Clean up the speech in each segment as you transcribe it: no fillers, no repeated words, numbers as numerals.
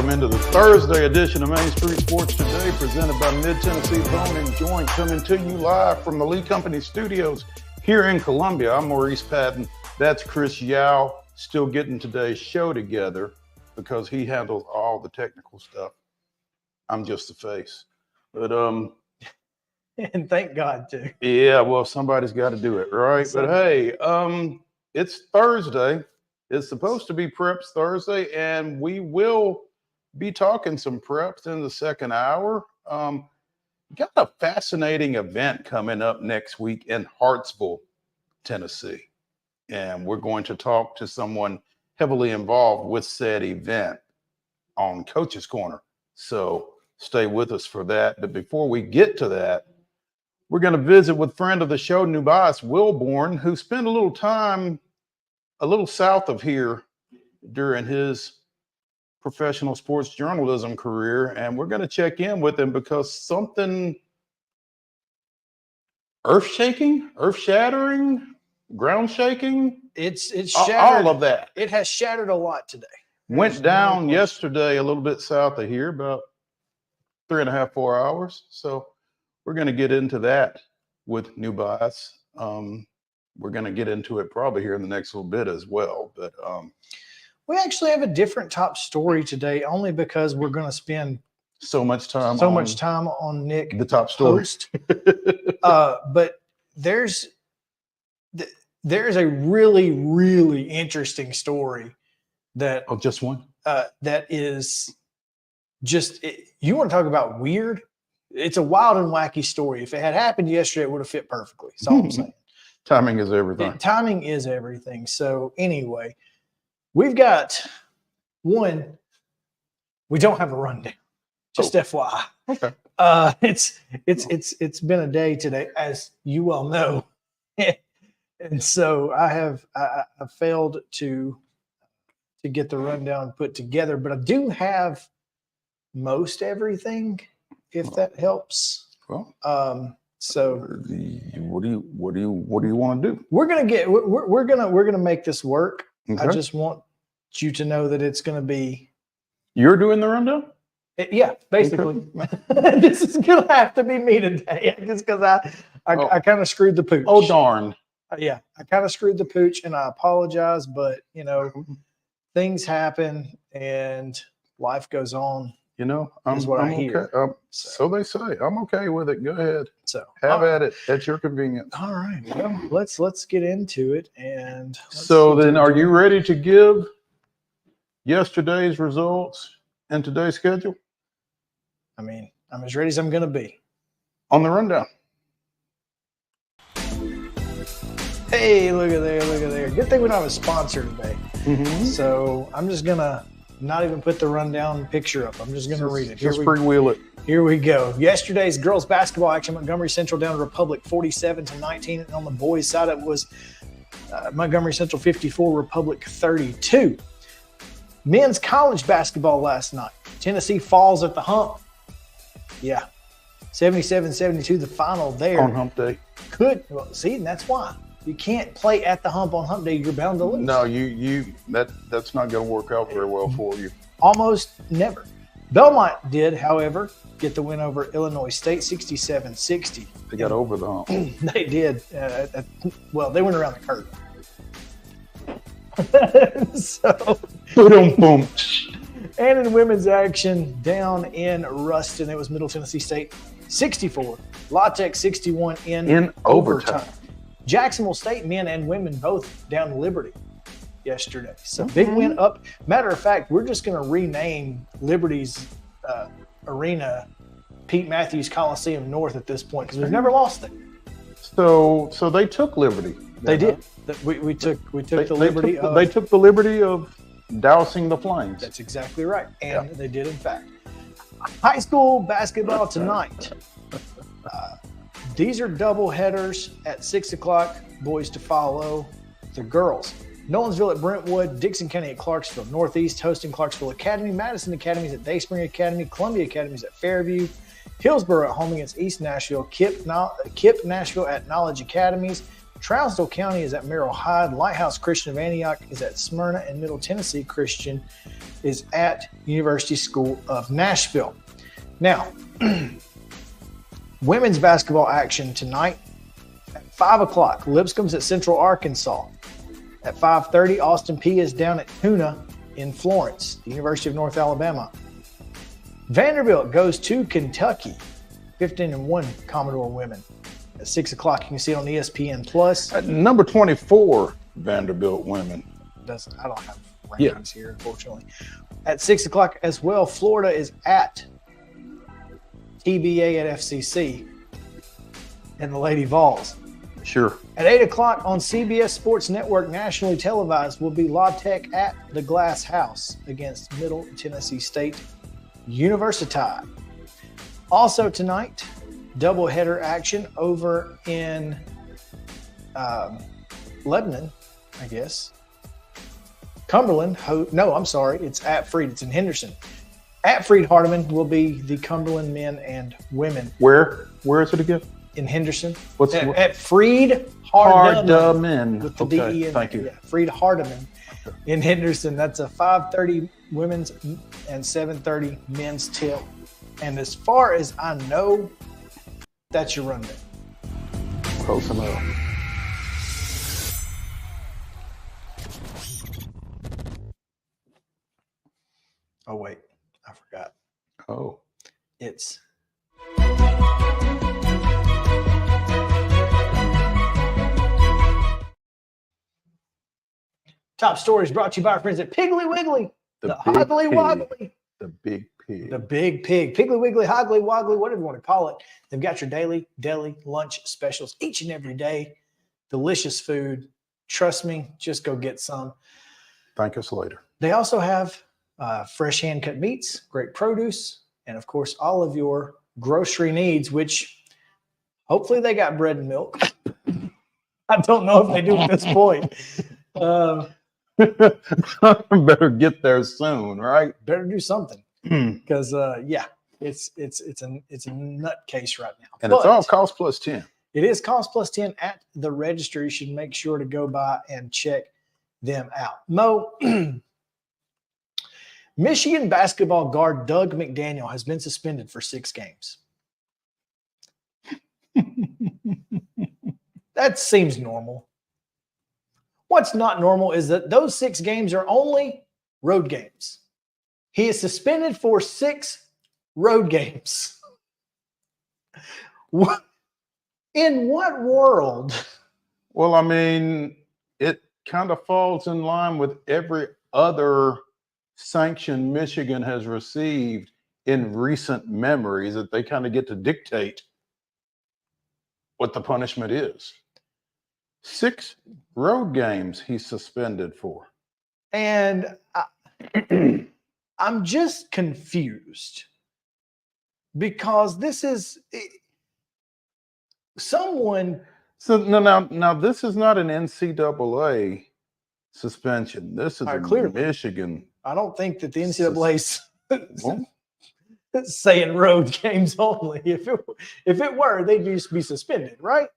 welcome into the Thursday edition of Main Street Sports Today, presented by Mid-Tennessee Bone and Joint, coming to you live from the Lee Company Studios here in Columbia. I'm Maurice Patton. That's Chris Yao, still getting today's show together because he handles all the technical stuff. I'm just the face. But and thank God too. Yeah, well, somebody's got to do it, right? But hey, it's Thursday. It's supposed to be Preps Thursday, and we will be talking some preps in the second hour. Got a fascinating event coming up next week in Hartsville, Tennessee. And we're going to talk to someone heavily involved with said event on Coach's Corner. So stay with us for that. But before we get to that, we're going to visit with friend of the show, NUBYJAS WILBORN, who spent a little time a little south of here during his professional sports journalism career. And we're going to check in with him because something earth-shaking, earth-shattering, ground-shaking. It's shattered. All of that. It has shattered a lot today. Went down yesterday a little bit south of here, about 3.5, 4 hours. So we're going to get into that with NUBYJAS. We're going to get into it probably here in the next little bit as well. But we actually have a different top story today, only because we're going to spend so much time on Nick, the top story. But there's a really, really interesting story that just one that is just you want to talk about weird. It's a wild and wacky story. If it had happened yesterday, it would have fit perfectly. That's all I'm saying. Timing is everything. Timing is everything. So anyway, we've got one. We don't have a rundown. Just FYI. Okay. It's been a day today, as you well know, and so I failed to get the rundown put together, but I do have most everything, if that helps. Well. So what do you want to do? We're gonna make this work. Okay. I just want you to know that it's gonna be. You're doing the rundown? Yeah, basically. Okay. This is gonna have to be me today, just because I kind of screwed the pooch. Oh darn! Yeah, I kind of screwed the pooch, and I apologize. But things happen, and life goes on. I'm okay. So they say. I'm okay with it. Go ahead. So have at it at your convenience. All right. Well, let's get into it. And so then, are you ready to give yesterday's results and today's schedule? I mean, I'm as ready as I'm going to be. On the rundown. Hey, look at there. Good thing we don't have a sponsor today. Mm-hmm. So I'm just going to not even put the rundown picture up. I'm just going to read it. Just freewheel it. Here we go. Yesterday's girls basketball action, Montgomery Central down to Republic 47-19. And on the boys' side, it was Montgomery Central 54, Republic 32. Men's college basketball last night. Tennessee falls at the hump. Yeah. 77-72, the final there. On hump day. And that's why. You can't play at the hump on hump day. You're bound to lose. No, that's not going to work out very well for you. Almost never. Belmont did, however, get the win over Illinois State, 67-60. They got over the hump. They did. Well, they went around the curve. So, boom. And in women's action, down in Ruston, it was Middle Tennessee State 64, La Tech 61 in overtime. Jacksonville State men and women both down to Liberty yesterday. So big win up. Matter of fact, we're just going to rename Liberty's arena Pete Matthews Coliseum North at this point because we've never lost it. So they took Liberty. They did. We took the liberty. They took the liberty of dousing the flames. That's exactly right, and they did in fact. High school basketball tonight. These are double headers at 6 o'clock. Boys to follow. The girls. Nolensville at Brentwood, Dixon County at Clarksville, Northeast hosting Clarksville Academy, Madison Academy's at Dayspring Academy, Columbia Academy's at Fairview, Hillsborough at home against East Nashville, Kip Nashville at Knowledge Academies, Trousdale County is at Merrill Hyde. Lighthouse Christian of Antioch is at Smyrna, and Middle Tennessee Christian is at University School of Nashville. Now, women's basketball action tonight at 5 o'clock. Lipscomb's at Central Arkansas. At 5:30, Austin P is down at Tuna in Florence, the University of North Alabama. Vanderbilt goes to Kentucky, 15-1 Commodore women. At 6 o'clock, you can see it on ESPN Plus. At number 24, Vanderbilt women. I don't have rankings here, unfortunately. At 6 o'clock as well, Florida is at TBA at FCC and the Lady Vols. Sure. At 8 o'clock on CBS Sports Network, nationally televised, will be La Tech at the Glass House against Middle Tennessee State University. Also tonight, doubleheader action over in Lebanon, I guess. Cumberland. It's at Freed. It's in Henderson. At Freed Hardeman will be the Cumberland men and women. Where is it again? In Henderson. At Freed Hardeman. With the DE in thank there. you. Yeah, Freed Hardeman in Henderson. That's a 5:30 women's and 7:30 men's tip. And as far as I know, that's your rundown. Close enough. Oh, wait. I forgot. Oh. It's top stories brought to you by our friends at Piggly Wiggly. The Hoggly Woggly. The big pig. The big pig. Piggly Wiggly, Hoggly Woggly, whatever you want to call it. They've got your daily deli lunch specials each and every day. Delicious food. Trust me, just go get some. Thank us later. They also have fresh hand-cut meats, great produce, and, of course, all of your grocery needs, which hopefully they got bread and milk. I don't know if they do at this point. Better get there soon, right? Better do something because, it's a nutcase right now. And it's all cost plus 10. It is cost plus 10 at the register. You should make sure to go by and check them out. Mo, Michigan basketball guard Doug McDaniel has been suspended for 6 games. That seems normal. What's not normal is that those 6 games are only road games. He is suspended for 6 road games. What? In what world? Well, I mean, it kind of falls in line with every other sanction Michigan has received in recent memories, that they kind of get to dictate what the punishment is. 6 road games he's suspended for. And I'm just confused because this is someone. So now this is not an NCAA suspension. This is a Michigan. I don't think that the NCAA's saying road games only. If it were, they'd just be suspended, right?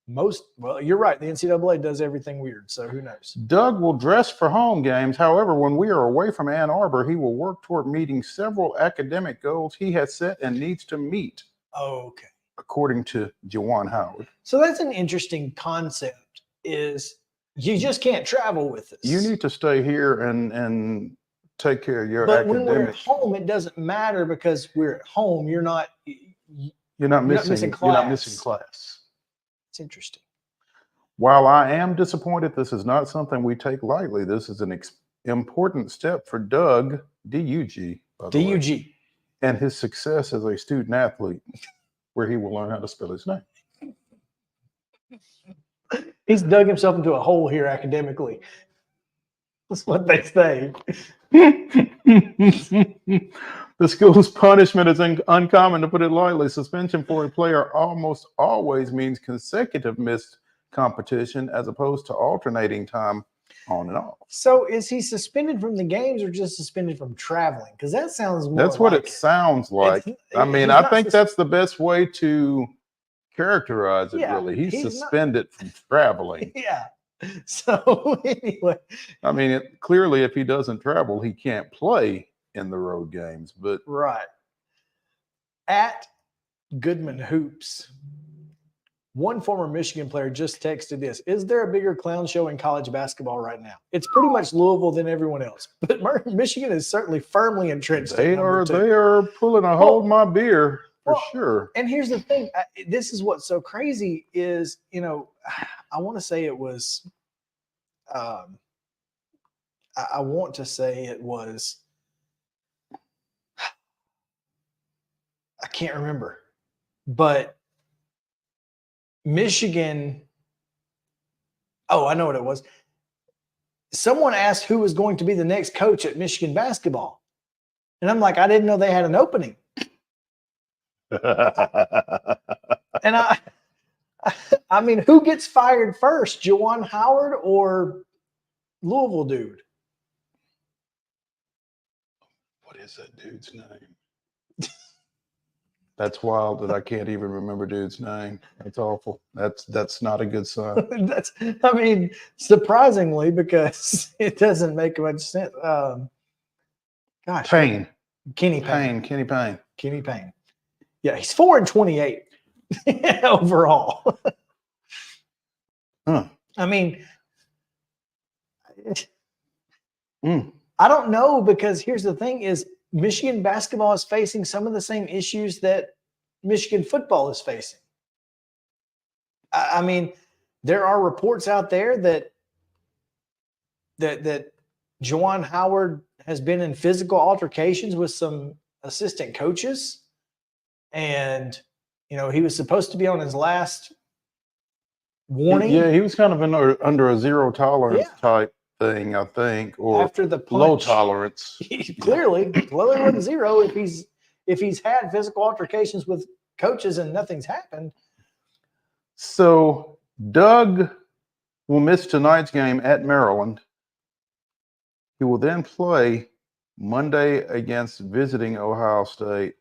Well, you're right. The NCAA does everything weird, so who knows? Doug will dress for home games. However, when we are away from Ann Arbor, he will work toward meeting several academic goals he has set and needs to meet. Okay. According to Jawan Howard. So that's an interesting concept, is you just can't travel with us. You need to stay here and take care of your academics. But when we're at home, it doesn't matter because we're at home. You're not missing class. You're not missing class. It's interesting. While I am disappointed, this is not something we take lightly. This is an important step for Doug, D-U-G, by the way, and his success as a student athlete, where he will learn how to spell his name. He's dug himself into a hole here academically. That's what they say. The school's punishment is uncommon, to put it lightly. Suspension for a player almost always means consecutive missed competition as opposed to alternating time on and off. So is he suspended from the games or just suspended from traveling? Because that sounds more That's what it sounds like. I mean, I think that's the best way to characterize it Yeah, really. He's he's not- suspended from traveling. Yeah. So anyway, I mean, clearly, if he doesn't travel, he can't play in the road games. But right. At Goodman Hoops, one former Michigan player just texted this: "Is there a bigger clown show in college basketball right now? It's pretty much Louisville than everyone else, but Michigan is certainly firmly entrenched. they are pulling a hold my beer for sure." And here's the thing: this is what's so crazy is, I want to say it was, I want to say it was, I can't remember, but Michigan. Oh, I know what it was. Someone asked who was going to be the next coach at Michigan basketball. And I'm like, I didn't know they had an opening. And I mean, who gets fired first, Juwan Howard or Louisville dude? What is that dude's name? That's wild that I can't even remember dude's name. That's awful. That's not a good sign. I mean, surprisingly, because it doesn't make much sense. Payne. Kenny Payne. Kenny Payne. Kenny Payne. Yeah, he's 4-28 overall. Huh. I mean, I don't know, because here's the thing is Michigan basketball is facing some of the same issues that Michigan football is facing. I mean, there are reports out there that Juwan Howard has been in physical altercations with some assistant coaches. And, he was supposed to be on his last warning. Yeah, he was kind of under a zero tolerance type thing, I think, or after the punch. Low tolerance. He clearly wasn't zero if he's had physical altercations with coaches and nothing's happened. So Doug will miss tonight's game at Maryland. He will then play Monday against visiting Ohio State,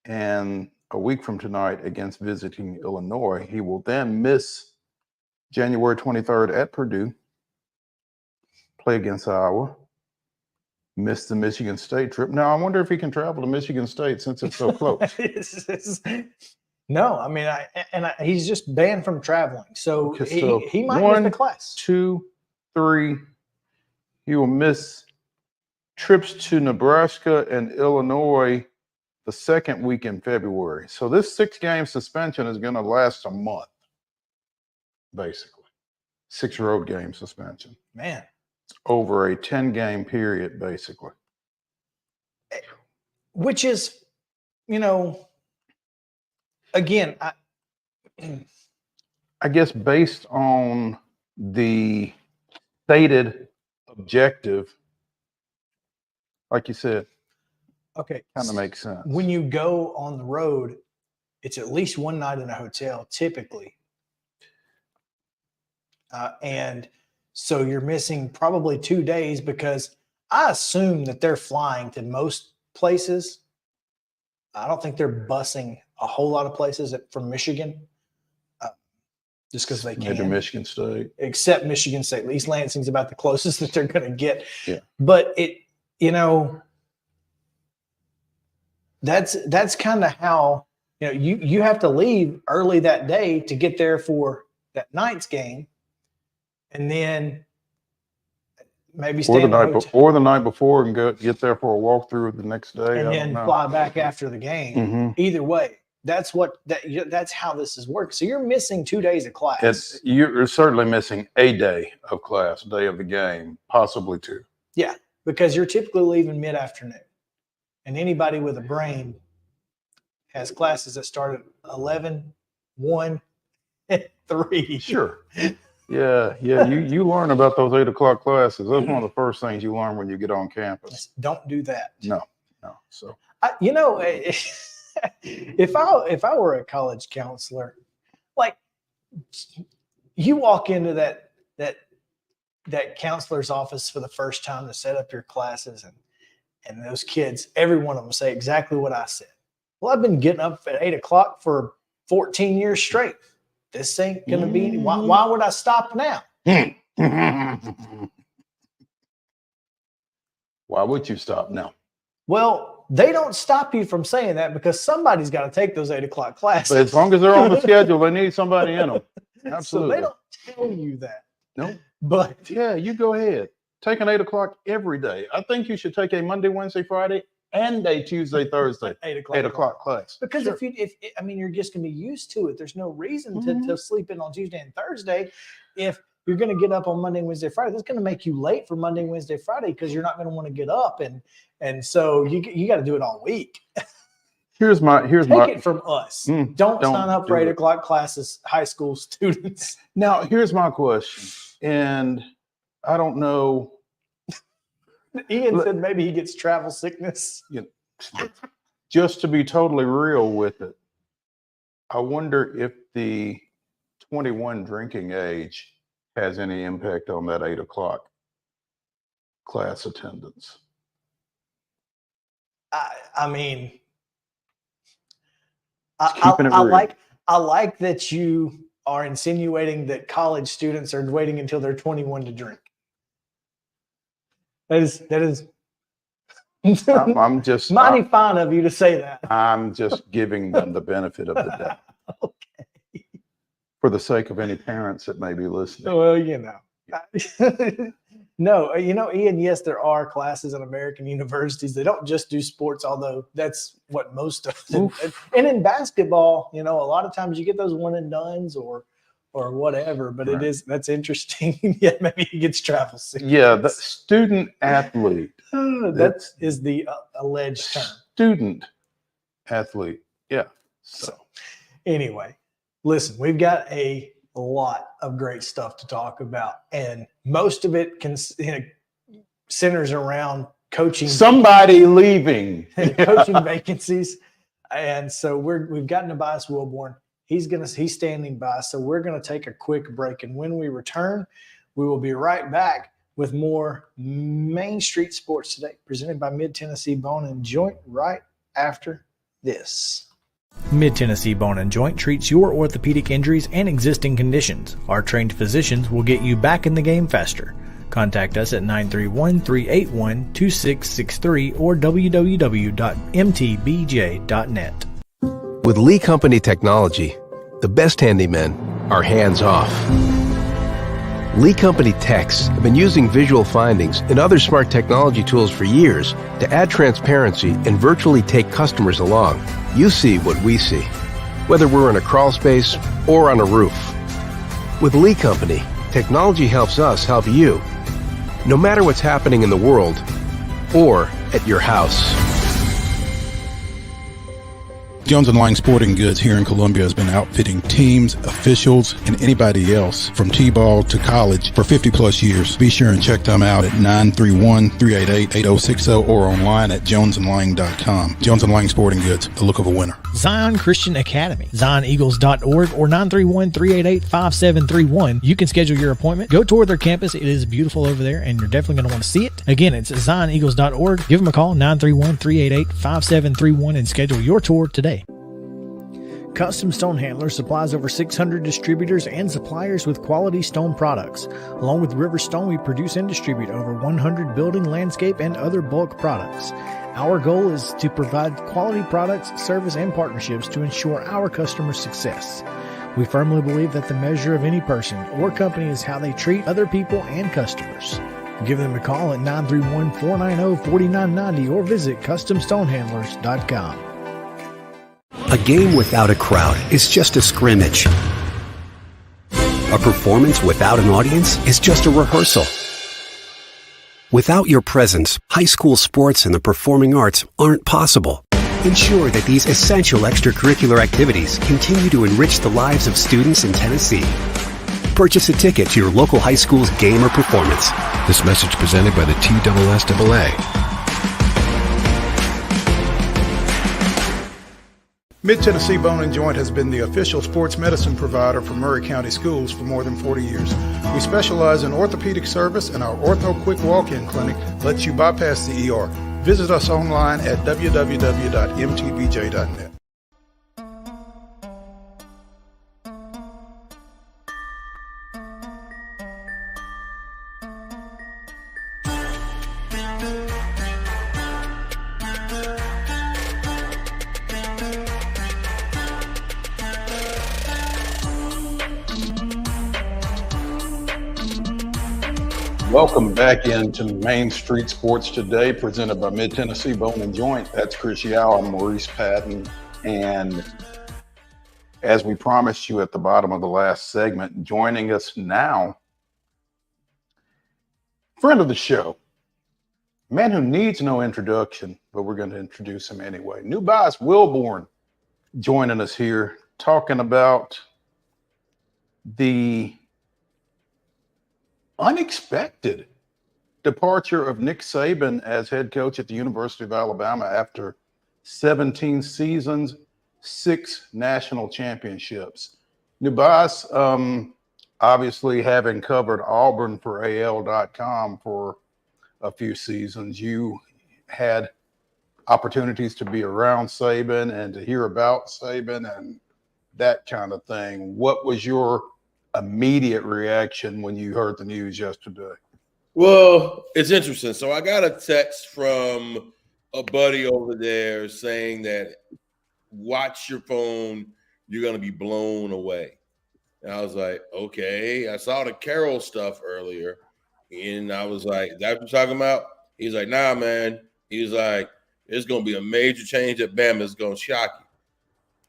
and a week from tonight against visiting Illinois. He will then miss January 23rd at Purdue, play against Iowa, miss the Michigan State trip. Now, I wonder if he can travel to Michigan State since it's so close. No, I mean, he's just banned from traveling. So, he might miss the class. 2, 3. He will miss trips to Nebraska and Illinois the second week in February. So this 6-game suspension is going to last a month, basically. 6 road game suspension. Man. It's over a 10-game period, basically. Which is, again, I guess based on the stated objective, like you said, okay, kind of makes sense. When you go on the road, it's at least one night in a hotel, typically. And so you're missing probably 2 days, because I assume that they're flying to most places. I don't think they're busing a whole lot of places from Michigan, just because they can. Maybe Michigan State. Except Michigan State. East Lansing's about the closest that they're going to get. Yeah. But that's kind of how, you have to leave early that day to get there for that night's game, and then maybe stay the night before and get there for a walkthrough the next day, and then fly back after the game. Mm-hmm. Either way, that's how this is working. So you're missing 2 days of class. You're certainly missing a day of class, day of the game, possibly 2. Yeah, because you're typically leaving mid-afternoon. And anybody with a brain has classes that start at 11, 1, and 3. Sure. Yeah. You learn about those 8 o'clock classes. That's one of the first things you learn when you get on campus. Don't do that. No. So, if I were a college counselor, like, you walk into that counselor's office for the first time to set up your classes, and those kids, every one of them say exactly what I said. Well, I've been getting up at 8 o'clock for 14 years straight. This ain't going to be, why would I stop now? Why would you stop now? Well, they don't stop you from saying that because somebody's got to take those 8 o'clock classes. But as long as they're on the schedule, they need somebody in them. Absolutely. So they don't tell you that. No. But yeah, you go ahead. Take an 8 o'clock every day. I think you should take a Monday, Wednesday, Friday, and a Tuesday, Thursday 8 o'clock class. Because if I mean, you're just going to be used to it. There's no reason to sleep in on Tuesday and Thursday. If you're going to get up on Monday, Wednesday, Friday, that's going to make you late for Monday, Wednesday, Friday because you're not going to want to get up, and so you got to do it all week. Here's my Take it from us. Don't sign up for 8 o'clock classes, high school students. Now, here's my question, and I don't know. Ian said maybe he gets travel sickness. Just to be totally real with it, I wonder if the 21 drinking age has any impact on that 8 o'clock class attendance. I mean, I like that you are insinuating that college students are waiting until they're 21 to drink. That is. I'm just mighty fine of you to say that. I'm just giving them the benefit of the doubt. Okay. For the sake of any parents that may be listening. Well, No, Ian, yes, there are classes in American universities. They don't just do sports, although that's what most of them. And in basketball, a lot of times you get those one and dones or whatever, but that's interesting. Yeah, maybe he gets travel sick. Yeah, the student athlete. That is the alleged term. Student athlete. Yeah. So anyway, listen, we've got a lot of great stuff to talk about, and most of it centers around coaching. Somebody leaving. Coaching vacancies. And so we've got NUBYJAS WILBORN. He's standing by. So we're going to take a quick break. And when we return, we will be right back with more Main Street Sports Today, presented by Mid-Tennessee Bone & Joint right after this. Mid-Tennessee Bone & Joint treats your orthopedic injuries and existing conditions. Our trained physicians will get you back in the game faster. Contact us at 931-381-2663 or www.mtbj.net. With Lee Company technology, the best handymen are hands-off. Lee Company techs have been using visual findings and other smart technology tools for years to add transparency and virtually take customers along. You see what we see, whether we're in a crawl space or on a roof. With Lee Company, technology helps us help you, no matter what's happening in the world or at your house. Jones & Lang Sporting Goods here in Columbia has been outfitting teams, officials, and anybody else from T-ball to college for 50 plus years. Be sure and check them out at 931-388-8060 or online at jonesandlang.com. Jones & Lang Sporting Goods, the look of a winner. Zion Christian Academy, zioneagles.org or 931-388-5731. You can schedule your appointment. Go tour their campus. It is beautiful over there, and you're definitely going to want to see it. Again, it's zioneagles.org. Give them a call, 931-388-5731, and schedule your tour today. Custom Stone Handler supplies over 600 distributors and suppliers with quality stone products. Along with River Stone, we produce and distribute over 100 building, landscape, and other bulk products. Our goal is to provide quality products, service, and partnerships to ensure our customers' success. We firmly believe that the measure of any person or company is how they treat other people and customers. Give them a call at 931-490-4990 or visit CustomStonehandlers.com. A game without a crowd is just a scrimmage. A performance without an audience is just a rehearsal. Without your presence, high school sports and the performing arts aren't possible. Ensure that these essential extracurricular activities continue to enrich the lives of students in Tennessee. Purchase a ticket to your local high school's game or performance. This message presented by the TSSAA. Mid-Tennessee Bone & Joint has been the official sports medicine provider for Murray County Schools for more than 40 years. We specialize in orthopedic service, and our Ortho Quick Walk-In Clinic lets you bypass the ER. Visit us online at www.mtbj.net. Welcome back into Main Street Sports Today, presented by Mid-Tennessee Bone and Joint. That's Chris Yao, I'm Maurice Patton. And as we promised you at the bottom of the last segment, joining us now, friend of the show, man who needs no introduction, but we're going to introduce him anyway. NUBYJAS WILBORN joining us here, talking about the unexpected departure of Nick Saban as head coach at the University of Alabama after 17 seasons, 6 national championships. NUBYJAS, obviously having covered Auburn for AL.com for a few seasons, you had opportunities to be around Saban and to hear about Saban and that kind of thing. What was your immediate reaction when you heard the news yesterday? Well, it's interesting. So I got a text from a buddy over there saying that watch your phone, you're going to be blown away. And I was like, okay. I saw the Carroll stuff earlier, and I was like, is that what you're talking about? He's like, nah, man. He was like, it's going to be a major change at Bama. It's going to shock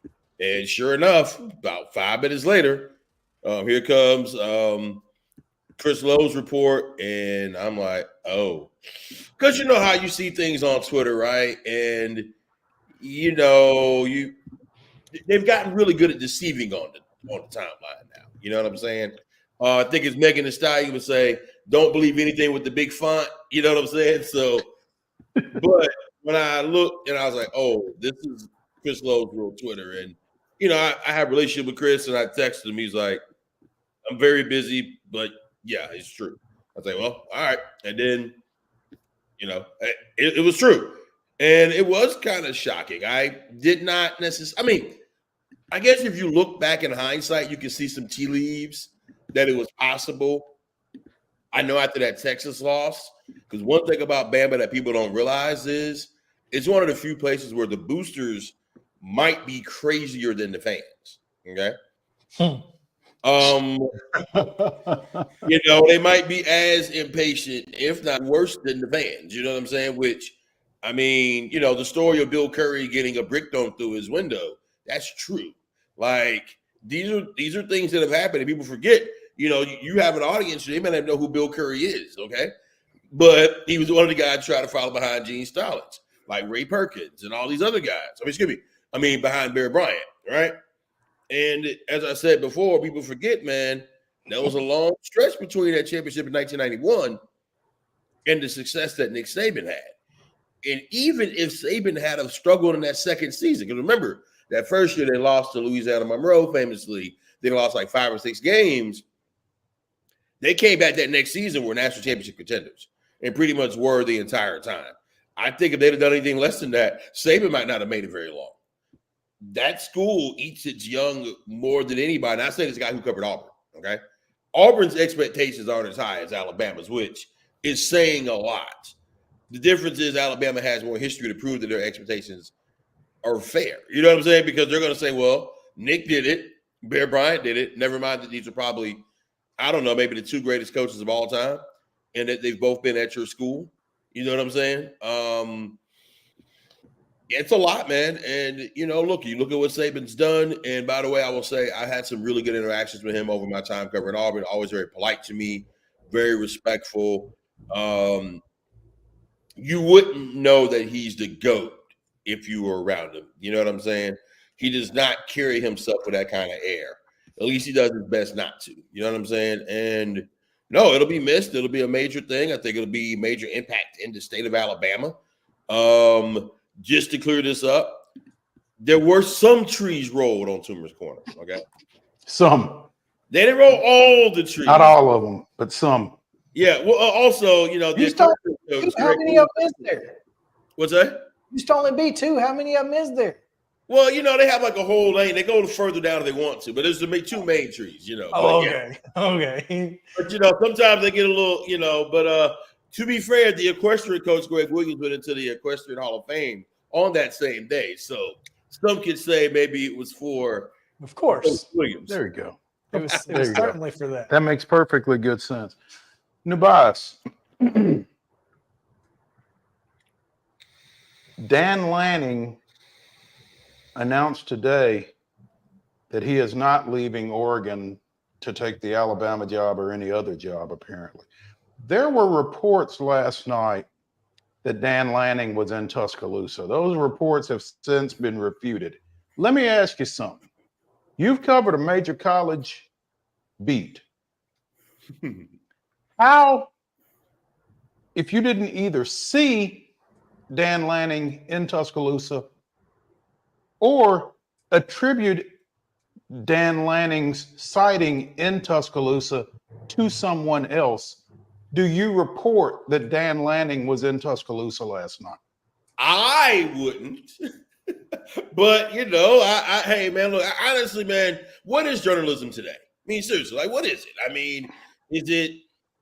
you. And sure enough, about 5 minutes later, here comes Chris Lowe's report, and I'm like, oh. Because you know how you see things on Twitter, right? And, you know, they've gotten really good at deceiving on the timeline now. You know what I'm saying? I think it's Megan Thee Stallion would say, don't believe anything with the big font. You know what I'm saying? So, but when I looked and I was like, oh, this is Chris Lowe's real Twitter. And, you know, I have a relationship with Chris, and I texted him. He's like, I'm very busy, but yeah, it's true. I was like, well, all right. And then, you know, it was true. And it was kind of shocking. I did not necessarily, I mean, I guess if you look back in hindsight, you can see some tea leaves that it was possible. I know after that Texas loss, because one thing about Bama that people don't realize is it's one of the few places where the boosters might be crazier than the fans. Okay. You know, they might be as impatient, if not worse, than the fans. You know what I'm saying? Which, I mean, you know, the story of Bill Curry getting a brick thrown through his window, that's true. Like, these are things that have happened, and people forget. You know, you have an audience, they may not know who Bill Curry is, okay? But he was one of the guys trying to follow behind Gene Stallings, like Ray Perkins and all these other guys. Behind Bear Bryant, right? And as I said before, people forget, man, there was a long stretch between that championship in 1991 and the success that Nick Saban had. And even if Saban had a struggle in that second season, because remember, that first year they lost to Louisiana Monroe famously. They lost like 5 or 6 games. They came back that next season were national championship contenders and pretty much were the entire time. I think if they'd have done anything less than that, Saban might not have made it very long. That school eats its young more than anybody. And I say this guy who covered Auburn, okay? Auburn's expectations aren't as high as Alabama's, which is saying a lot. The difference is Alabama has more history to prove that their expectations are fair. You know what I'm saying? Because they're going to say, well, Nick did it. Bear Bryant did it. Never mind that these are probably, I don't know, maybe the 2 greatest coaches of all time, and that they've both been at your school. You know what I'm saying? It's a lot, man. And, you know, look at what Saban's done. And by the way, I will say I had some really good interactions with him over my time covering Auburn. Always very polite to me, very respectful. You wouldn't know that he's the GOAT if you were around him. You know what I'm saying? He does not carry himself with that kind of air. At least he does his best not to. You know what I'm saying? And no, it'll be missed. It'll be a major thing. I think it'll be major impact in the state of Alabama. Just to clear this up, there were some trees rolled on Toomer's Corner. Okay, Some. They didn't roll all the trees. Not all of them, but some. Yeah. Well, also, you know, how many of them is there? What's that? Used to only be 2. How many of them is there? Well, you know, they have like a whole lane. They go further down if they want to, but there's the 2 main trees, you know. Oh, okay. Yeah. Okay. But, you know, sometimes they get a little, you know, but to be fair, the equestrian coach, Greg Williams, went into the Equestrian Hall of Fame on that same day. So some could say maybe it was for Of course. Williams. There you go. It was certainly for that. That makes perfectly good sense. NUBYJAS. Dan Lanning announced today that he is not leaving Oregon to take the Alabama job or any other job, apparently. There were reports last night that Dan Lanning was in Tuscaloosa. Those reports have since been refuted. Let me ask you something. You've covered a major college beat. How, if you didn't either see Dan Lanning in Tuscaloosa or attribute Dan Lanning's sighting in Tuscaloosa to someone else, do you report that Dan Lanning was in Tuscaloosa last night? I wouldn't. But, you know, hey, man, look, honestly, man, what is journalism today? I mean, seriously, like, what is it? I mean, is it,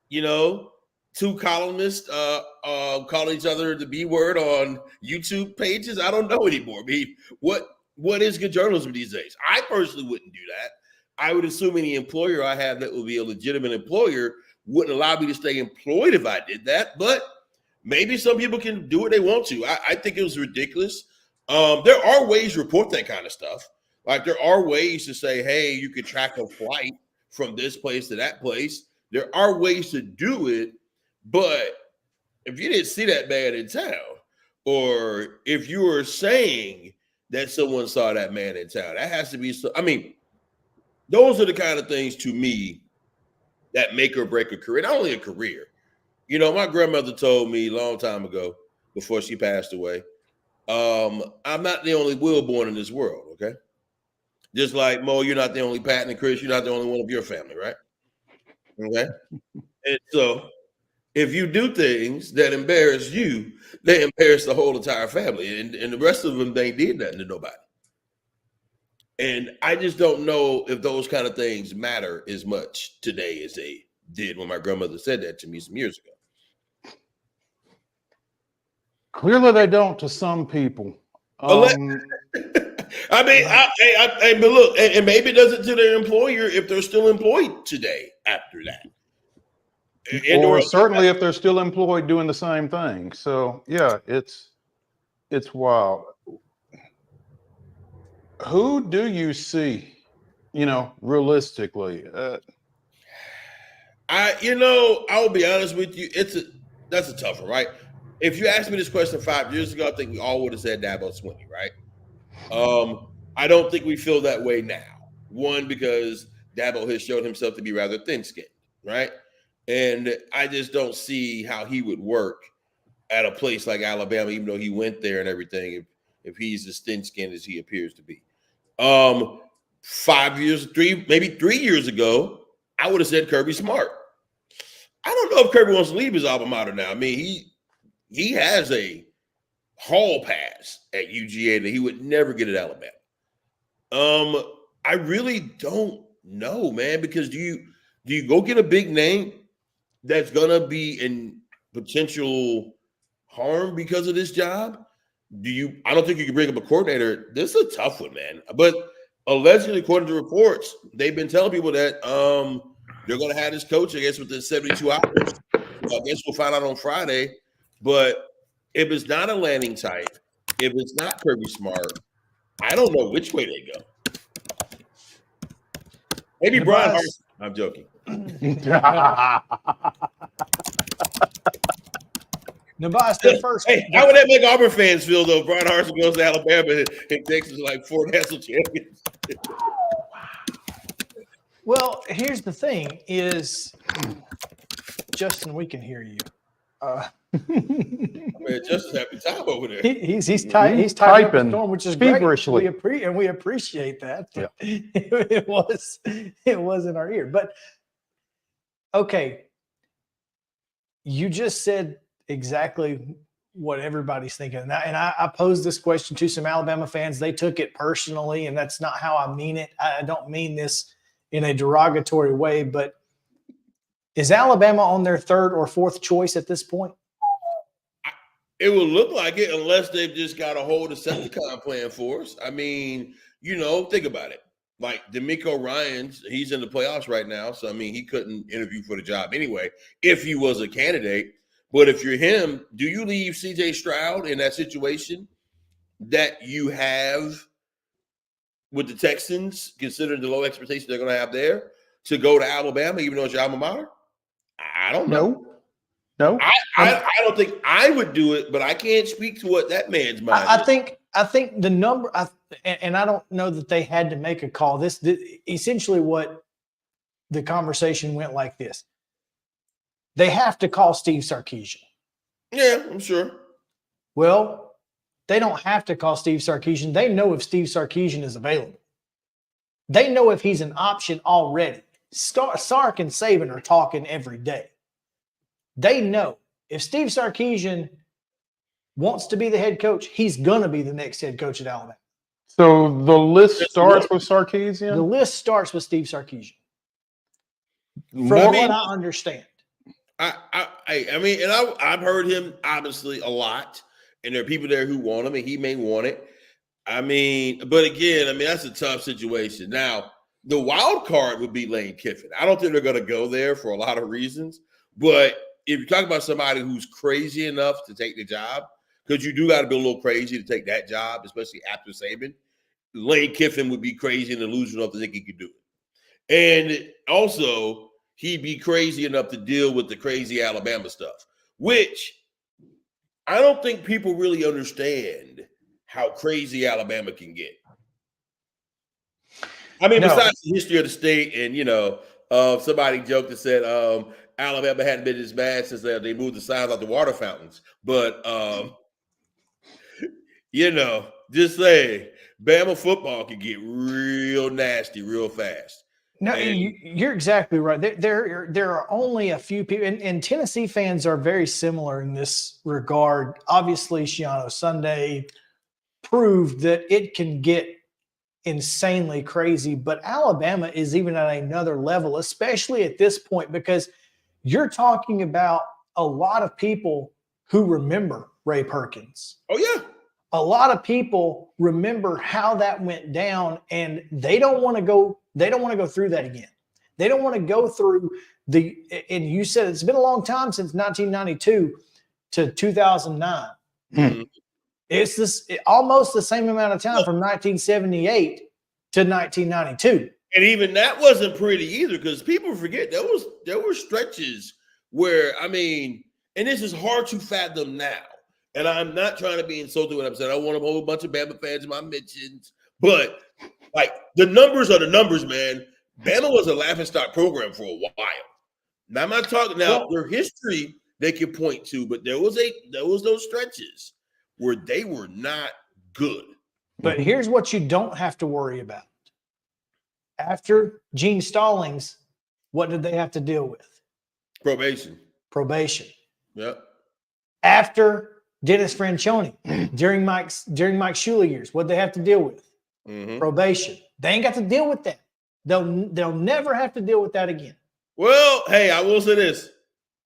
you know, two columnists calling each other the B word on YouTube pages? I don't know anymore. I mean, what is good journalism these days? I personally wouldn't do that. I would assume any employer I have that would be a legitimate employer wouldn't allow me to stay employed if I did that. But maybe some people can do what they want to. I think it was ridiculous. There are ways to report that kind of stuff. Like, there are ways to say, hey, you could track a flight from this place to that place. There are ways to do it. But if you didn't see that man in town, or if you were saying that someone saw that man in town, that has to be so. I mean, those are the kind of things to me that make or break a career. Not only a career. You know, my grandmother told me a long time ago, before she passed away, I'm not the only WILBORN in this world, okay? Just like, Mo, you're not the only Pat and Chris, you're not the only one of your family, right? Okay? And so, if you do things that embarrass you, they embarrass the whole entire family. And the rest of them, they did nothing to nobody. And I just don't know if those kind of things matter as much today as they did when my grandmother said that to me some years ago. Clearly they don't to some people. I mean, but look, and maybe it doesn't to their employer if they're still employed today after that. Or certainly if they're still employed doing the same thing. So yeah, it's wild. Who do you see, you know, realistically? I'll be honest with you. That's a tough one, right? If you asked me this question 5 years ago, I think we all would have said Dabo Swinney, right? I don't think we feel that way now. One, because Dabo has shown himself to be rather thin-skinned, right? And I just don't see how he would work at a place like Alabama, even though he went there and everything, if he's as thin-skinned as he appears to be. 3 years ago, I would have said Kirby Smart. I don't know if Kirby wants to leave his alma mater now. I mean, he has a hall pass at UGA that he would never get at Alabama. I really don't know, man, because do you go get a big name that's gonna be in potential harm because of this job? I don't think you can bring up a coordinator. This is a tough one, man. But allegedly, according to reports, they've been telling people that they're going to have this coach, I guess, within 72 hours. I guess we'll find out on Friday. But if it's not a Lanning type, if it's not Kirby Smart, I don't know which way they go. Maybe Brian Harsin. I'm joking. NUBYJAS, first. Hey, how would that make Auburn fans feel, though? Brian Harsin goes to Alabama and Texas like 4 national champions. Well, here's the thing: is Justin, we can hear you. Man, Justin's having time over there. He's typing, storm, which is feverishly. Great. We appreciate that. Yeah. It was in our ear, but okay. You just said exactly what everybody's thinking. And I posed this question to some Alabama fans. They took it personally, and that's not how I mean it. I don't mean this in a derogatory way, but is Alabama on their 3rd or 4th choice at this point? It would look like it, unless they've just got a whole Decepticon plan for us. I mean, think about it. Like D'Amico Ryans, he's in the playoffs right now. So, I mean, he couldn't interview for the job anyway if he was a candidate. But if you're him, do you leave C.J. Stroud in that situation that you have with the Texans, considering the low expectation they're going to have there, to go to Alabama, even though it's your alma mater? I don't know. No. I don't think I would do it, but I can't speak to what that man's mind is. I think the number, and I don't know that they had to make a call. This essentially what the conversation went like this. They have to call Steve Sarkisian. Yeah, I'm sure. Well, they don't have to call Steve Sarkisian. They know if Steve Sarkisian is available. They know if he's an option already. Sark and Saban are talking every day. They know if Steve Sarkisian wants to be the head coach, he's going to be the next head coach at Alabama. So the list starts with Sarkisian? The list starts with Steve Sarkisian. From what I understand. I mean, and I've heard him obviously a lot, and there are people there who want him, and he may want it. I mean, but again, I mean, that's a tough situation. Now, the wild card would be Lane Kiffin. I don't think they're going to go there for a lot of reasons, but if you're talking about somebody who's crazy enough to take the job, because you do got to be a little crazy to take that job, especially after Saban, Lane Kiffin would be crazy and delusional enough to think he could do it. And also, he'd be crazy enough to deal with the crazy Alabama stuff, which I don't think people really understand how crazy Alabama can get. I mean, besides the history of the state, and, you know, somebody joked and said Alabama hadn't been as bad since they moved the signs out the water fountains. But, you know, just saying, Bama football can get real nasty real fast. No, you're exactly right. There are only a few people, and Tennessee fans are very similar in this regard. Obviously, Shiano Sunday proved that it can get insanely crazy, but Alabama is even at another level, especially at this point, because you're talking about a lot of people who remember Ray Perkins. Oh, yeah. A lot of people remember how that went down, and they don't want to go through that again. They don't want to go through and you said it's been a long time since 1992 to 2009. Mm-hmm. It's almost the same amount of time from 1978 to 1992. And even that wasn't pretty either, because people forget there were stretches where, I mean, and this is hard to fathom now. And I'm not trying to be insulting when I'm saying I want a whole bunch of Bama fans in my mentions, but like the numbers are the numbers, man. Bama was a laughingstock program for a while. Now I'm not talking their history they can point to, but there was those stretches where they were not good. But here's what you don't have to worry about. After Gene Stallings, what did they have to deal with? Probation. Yep. After Dennis Franchione, during Mike Shula years, what they have to deal with? Mm-hmm. Probation. They ain't got to deal with that. They'll never have to deal with that again. Well, hey, I will say this.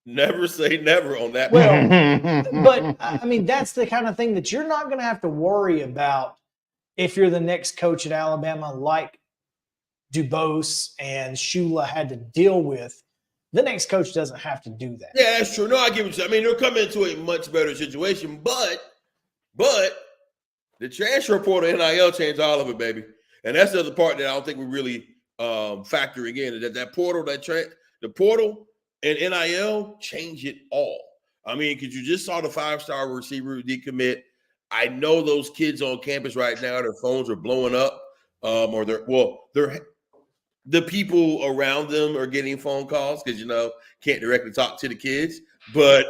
Never say never on that. Well, but I mean, that's the kind of thing that you're not going to have to worry about if you're the next coach at Alabama, like Dubose and Shula had to deal with. The next coach doesn't have to do that. Yeah, that's true. No, I give you. I mean, they're coming into a much better situation, but the transfer portal NIL changed all of it, baby. And that's the other part that I don't think we're really factoring in. That portal, the portal and NIL change it all. I mean, because you just saw the 5-star receiver decommit. I know those kids on campus right now, their phones are blowing up, or the people around them are getting phone calls because, you know, can't directly talk to the kids, but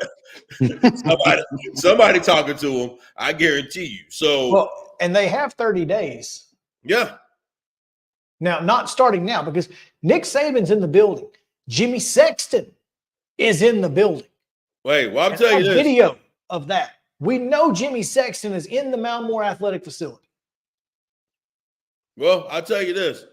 somebody talking to them, I guarantee you. So, and they have 30 days. Yeah. Now, not starting now, because Nick Saban's in the building. Jimmy Sexton is in the building. Wait, well, I'm telling you this. Video of that. We know Jimmy Sexton is in the Mount Moore Athletic Facility. Well, I'll tell you this.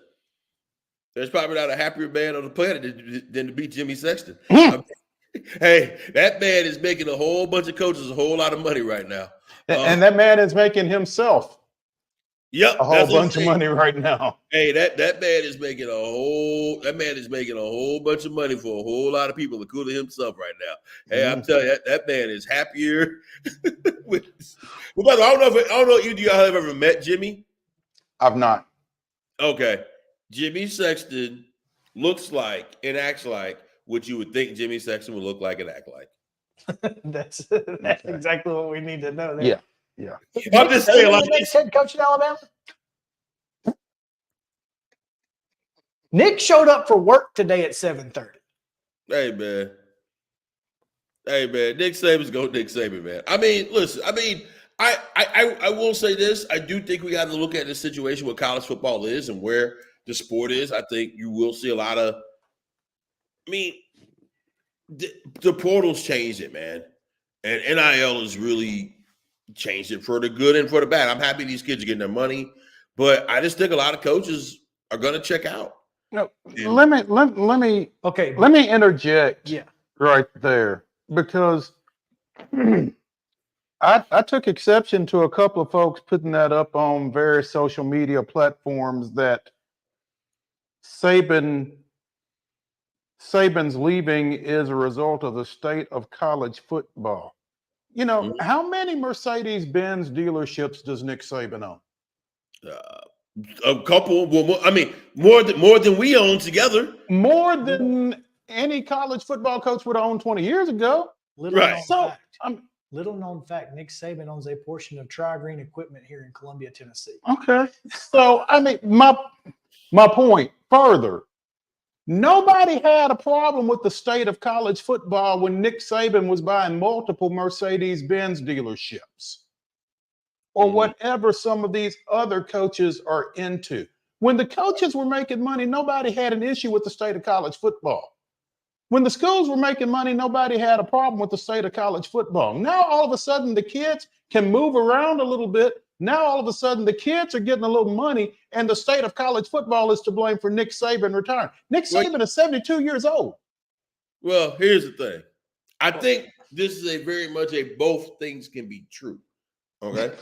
There's probably not a happier man on the planet than to be Jimmy Sexton. Hey, that man is making a whole bunch of coaches a whole lot of money right now. And that man is making himself Yep, a whole bunch of money right now. Hey, that man is making a whole bunch of money for a whole lot of people, including himself right now. Hey, I'm telling you, that man is happier. Well, by the way, I don't know if you have ever met Jimmy. I've not. Okay, Jimmy Sexton looks like and acts like what you would think Jimmy Sexton would look like and act like. That's exactly what we need to know. There. Yeah. I'm just saying, like, next head coach in Alabama. Nick showed up for work today at 7:30. Hey man, Nick Saban's go Nick Saban, man. I mean, listen, I will say this. I do think we got to look at this situation where college football is and where the sport is. I think you will see a lot of. I mean, the portal's changed it, man, and NIL has really changed it for the good and for the bad. I'm happy these kids are getting their money, but I just think a lot of coaches are going to check out. No, let me interject right there, because I took exception to a couple of folks putting that up on various social media platforms that Saban's leaving is a result of the state of college football. You know, how many Mercedes-Benz dealerships does Nick Saban own? A couple. Well, I mean, more than we own together. More than any college football coach would have owned 20 years ago. Little known fact, Nick Saban owns a portion of Tri-Green Equipment here in Columbia, Tennessee. Okay. So, I mean, my point further, nobody had a problem with the state of college football when Nick Saban was buying multiple Mercedes-Benz dealerships or whatever some of these other coaches are into. When the coaches were making money, nobody had an issue with the state of college football. When the schools were making money, nobody had a problem with the state of college football. Now, all of a sudden, the kids can move around a little bit. Now, all of a sudden, the kids are getting a little money, and the state of college football is to blame for Nick Saban retiring. Nick Saban is 72 years old. Well, here's the thing. I think this is a very much a both things can be true. Okay.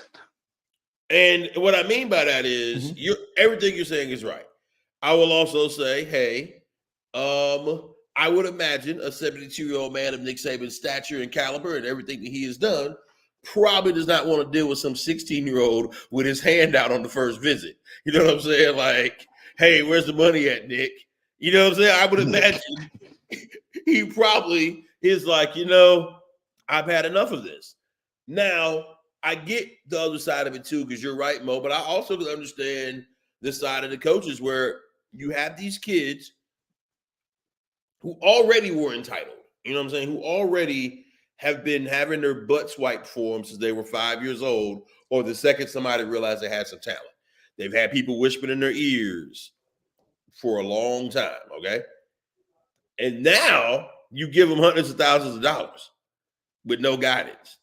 And what I mean by that is everything you're saying is right. I will also say, hey, I would imagine a 72-year-old man of Nick Saban's stature and caliber and everything that he has done probably does not want to deal with some 16-year-old with his hand out on the first visit. You know what I'm saying? Like, hey, where's the money at, Nick? You know what I'm saying? I would imagine he probably is like, I've had enough of this. Now, I get the other side of it too, because you're right, Mo, but I also understand the side of the coaches where you have these kids who already were entitled, you know what I'm saying, who already have been having their butts wiped for them since they were 5 years old, or the second somebody realized they had some talent. They've had people whispering in their ears for a long time, okay? And now you give them hundreds of thousands of dollars with no guidance.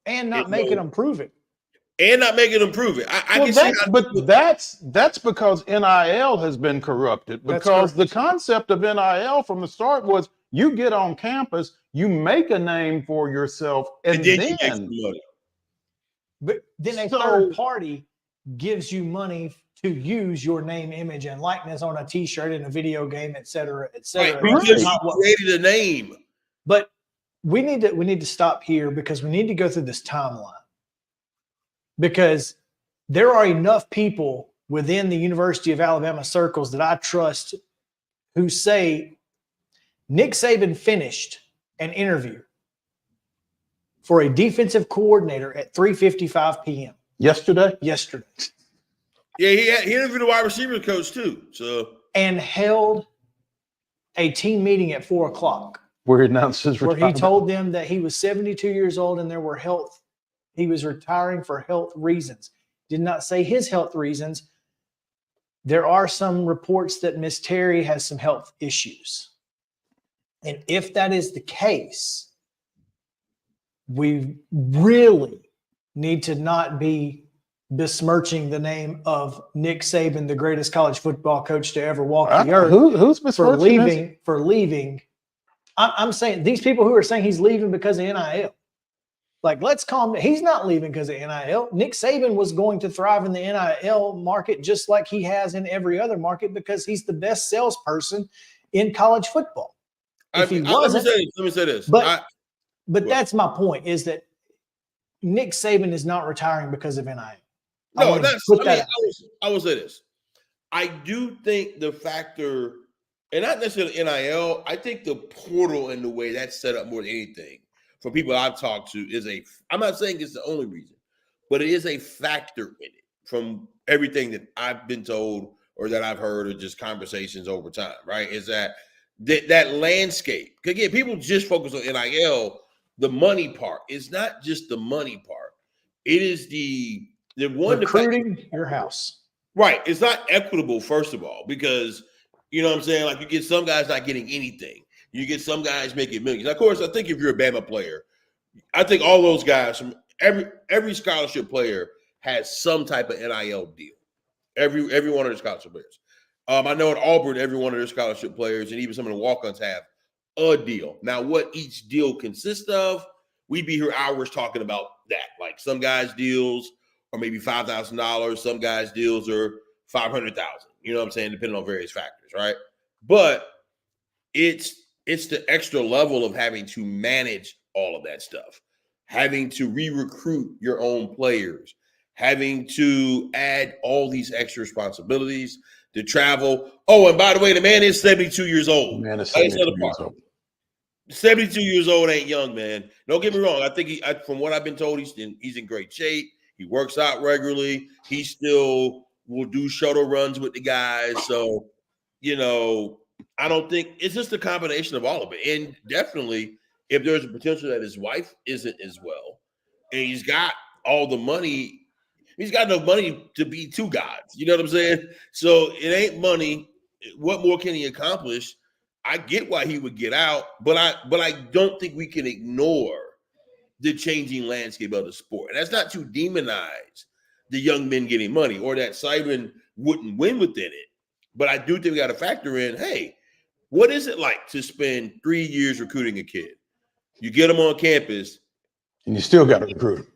And not making them prove it. And not making them prove it. That's because NIL has been corrupted. Because the concept of NIL from the start was you get on campus, you make a name for yourself, and then you make some money. But then a third party gives you money to use your name, image, and likeness on a T-shirt, in a video game, et cetera, et cetera. Right, because you created a name. But we need to stop here, because we need to go through this timeline. Because there are enough people within the University of Alabama circles that I trust who say Nick Saban finished an interview for a defensive coordinator at 3:55 p.m. Yesterday. Yeah, he interviewed a wide receiver coach too. And held a team meeting at 4 o'clock. Where he announced his retirement. Where he told them that he was 72 years old and he was retiring for health reasons. Did not say his health reasons. There are some reports that Miss Terry has some health issues. And if that is the case, we really need to not be besmirching the name of Nick Saban, the greatest college football coach to ever walk the earth. Who's besmirching for leaving? I'm saying these people who are saying he's leaving because of NIL. Like, let's calm down. He's not leaving because of NIL. Nick Saban was going to thrive in the NIL market just like he has in every other market because he's the best salesperson in college football. If he wasn't, let me say this. But that's my point, is that Nick Saban is not retiring because of NIL. No, I will say this. I do think the factor, and not necessarily NIL, I think the portal and the way that's set up more than anything, for people I've talked to, I'm not saying it's the only reason, but it is a factor in it from everything that I've been told or that I've heard or just conversations over time, right? Is that landscape. Again, people just focus on NIL, the money part. It's not just the money part. It is the one recruiting your house. Right. It's not equitable, first of all, because you know what I'm saying? Like, you get some guys not getting anything. You get some guys making millions. Of course, I think if you're a Bama player, I think all those guys from every scholarship player has some type of NIL deal. Every one of the scholarship players. I know at Auburn, every one of their scholarship players and even some of the walk-ons have a deal. Now, what each deal consists of, we'd be here hours talking about that. Like, some guys' deals are maybe $5,000. Some guys' deals are $500,000. You know what I'm saying? Depending on various factors, right? But it's the extra level of having to manage all of that stuff, having to re-recruit your own players, having to add all these extra responsibilities, to travel. Oh, and by the way, the man is 72 years old. Man is 72 years old. 72 years old ain't young, man. Don't get me wrong. I think from what I've been told, he's in great shape. He works out regularly. He still will do shuttle runs with the guys. So, you know, I don't think it's just a combination of all of it. And definitely, if there's a potential that his wife isn't as well, and he's got all the money, he's got enough money to be two gods. You know what I'm saying? So it ain't money. What more can he accomplish? I get why he would get out, but I don't think we can ignore the changing landscape of the sport. And that's not to demonize the young men getting money or that SABAN wouldn't win within it. But I do think we got to factor in, hey, what is it like to spend 3 years recruiting a kid? You get him on campus. And you still got to recruit him.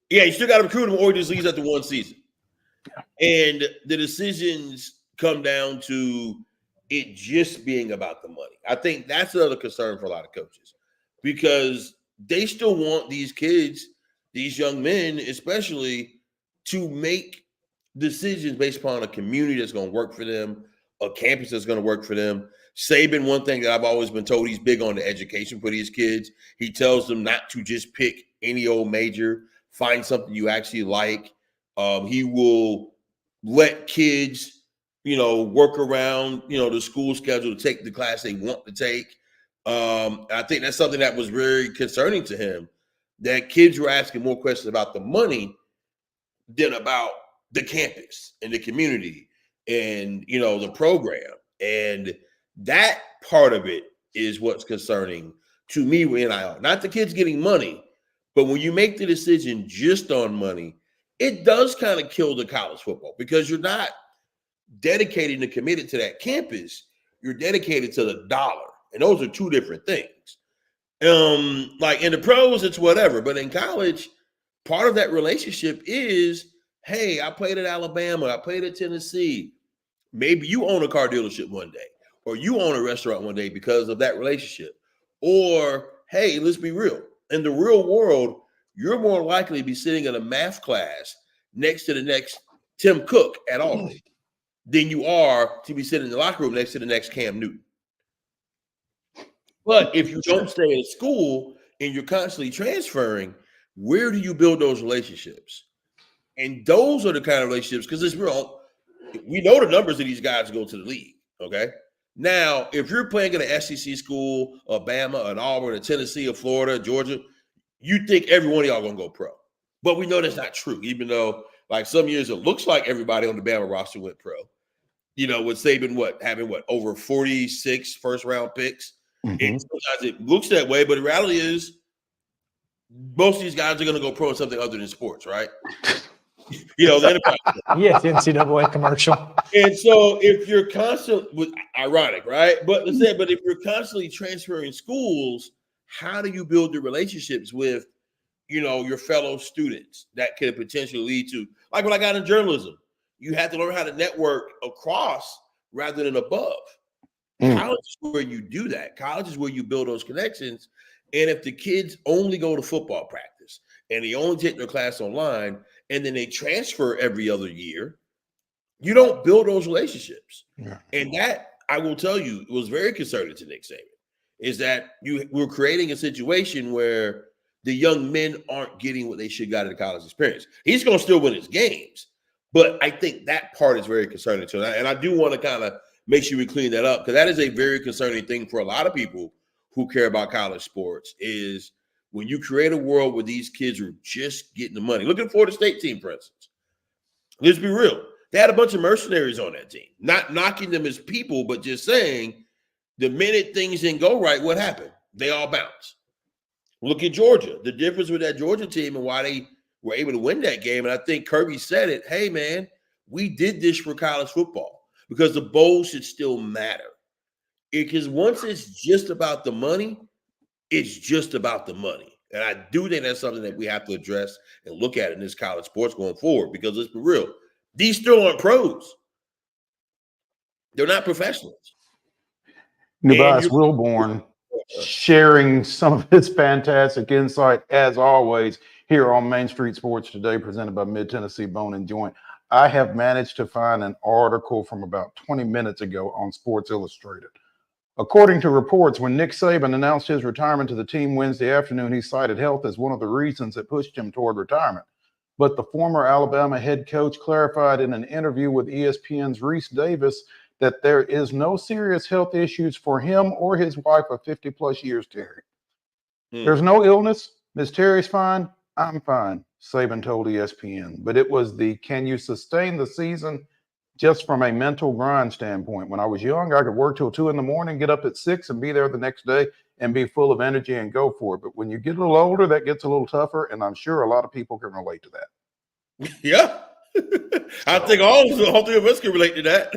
Yeah, you still got to recruit him, or he just leaves after one season. Yeah. And the decisions come down to it just being about the money. I think that's another concern for a lot of coaches, because they still want these kids, these young men especially, to make decisions based upon a community that's going to work for them, a campus that's going to work for them. Saban, one thing that I've always been told, he's big on the education for these kids. He tells them not to just pick any old major, find something you actually like. He will let kids, work around, the school schedule to take the class they want to take. I think that's something that was very concerning to him, that kids were asking more questions about the money than about the campus and the community and, the program. And that part of it is what's concerning to me with NIL. Not the kids getting money, but when you make the decision just on money, it does kind of kill the college football, because you're not dedicated and committed to that campus. You're dedicated to the dollar. And those are two different things. Like in the pros, it's whatever. But in college, part of that relationship is, hey, I played at Alabama. I played at Tennessee. Maybe you own a car dealership one day, or you own a restaurant one day because of that relationship. Or, hey, let's be real. In the real world, you're more likely to be sitting in a math class next to the next Tim Cook at Auburn than you are to be sitting in the locker room next to the next Cam Newton. But if you don't stay in school and you're constantly transferring, where do you build those relationships? And those are the kind of relationships, because it's real. We know the numbers of these guys go to the league, okay? Now, if you're playing in an SEC school, Alabama, an Auburn, a Tennessee, a Florida, Georgia, you think every one of y'all going to go pro. But we know that's not true, even though, like, some years it looks like everybody on the Bama roster went pro. With Saban, having over 46 first-round picks. Mm-hmm. And sometimes it looks that way, but the reality is most of these guys are going to go pro in something other than sports, right? The NFL. Yes, NCAA commercial. And so if you're constantly, ironic, right? But if you're constantly transferring schools, how do you build the relationships with your fellow students that could potentially lead to, like what I got in journalism. You have to learn how to network across rather than above. College is where you do that. College is where you build those connections. And if the kids only go to football practice and they only take their class online and then they transfer every other year, you don't build those relationships. Yeah. And that, I will tell you, was very concerning to Nick Saban, is that we're creating a situation where the young men aren't getting what they should got in the college experience. He's going to still win his games, but I think that part is very concerning to him. And I do want to kind of make sure we clean that up, because that is a very concerning thing for a lot of people who care about college sports, is when you create a world where these kids are just getting the money. Look at the Florida State team, for instance. Let's be real. They had a bunch of mercenaries on that team. Not knocking them as people, but just saying the minute things didn't go right, what happened? They all bounced. Look at Georgia. The difference with that Georgia team and why they were able to win that game, and I think Kirby said it, hey, man, we did this for college football because the bowl should still matter. Because once it's just about the money, it's just about the money. And I do think that's something that we have to address and look at in this college sports going forward, because let's be real, these still aren't pros. They're not professionals. NUBYJAS WILBORN sharing some of his fantastic insight, as always, here on Main Street Sports Today, presented by Mid-Tennessee Bone & Joint. I have managed to find an article from about 20 minutes ago on Sports Illustrated. According to reports, when Nick Saban announced his retirement to the team Wednesday afternoon, he cited health as one of the reasons that pushed him toward retirement. But the former Alabama head coach clarified in an interview with ESPN's Reese Davis that there is no serious health issues for him or his wife of 50-plus years, Terry. There's no illness. Miss Terry's fine. I'm fine, Saban told ESPN. But it was the can you sustain the season just from a mental grind standpoint. When I was young, I could work till 2 a.m, get up at 6 and be there the next day and be full of energy and go for it. But when you get a little older, that gets a little tougher. And I'm sure a lot of people can relate to that. Yeah. I think all three of us can relate to that.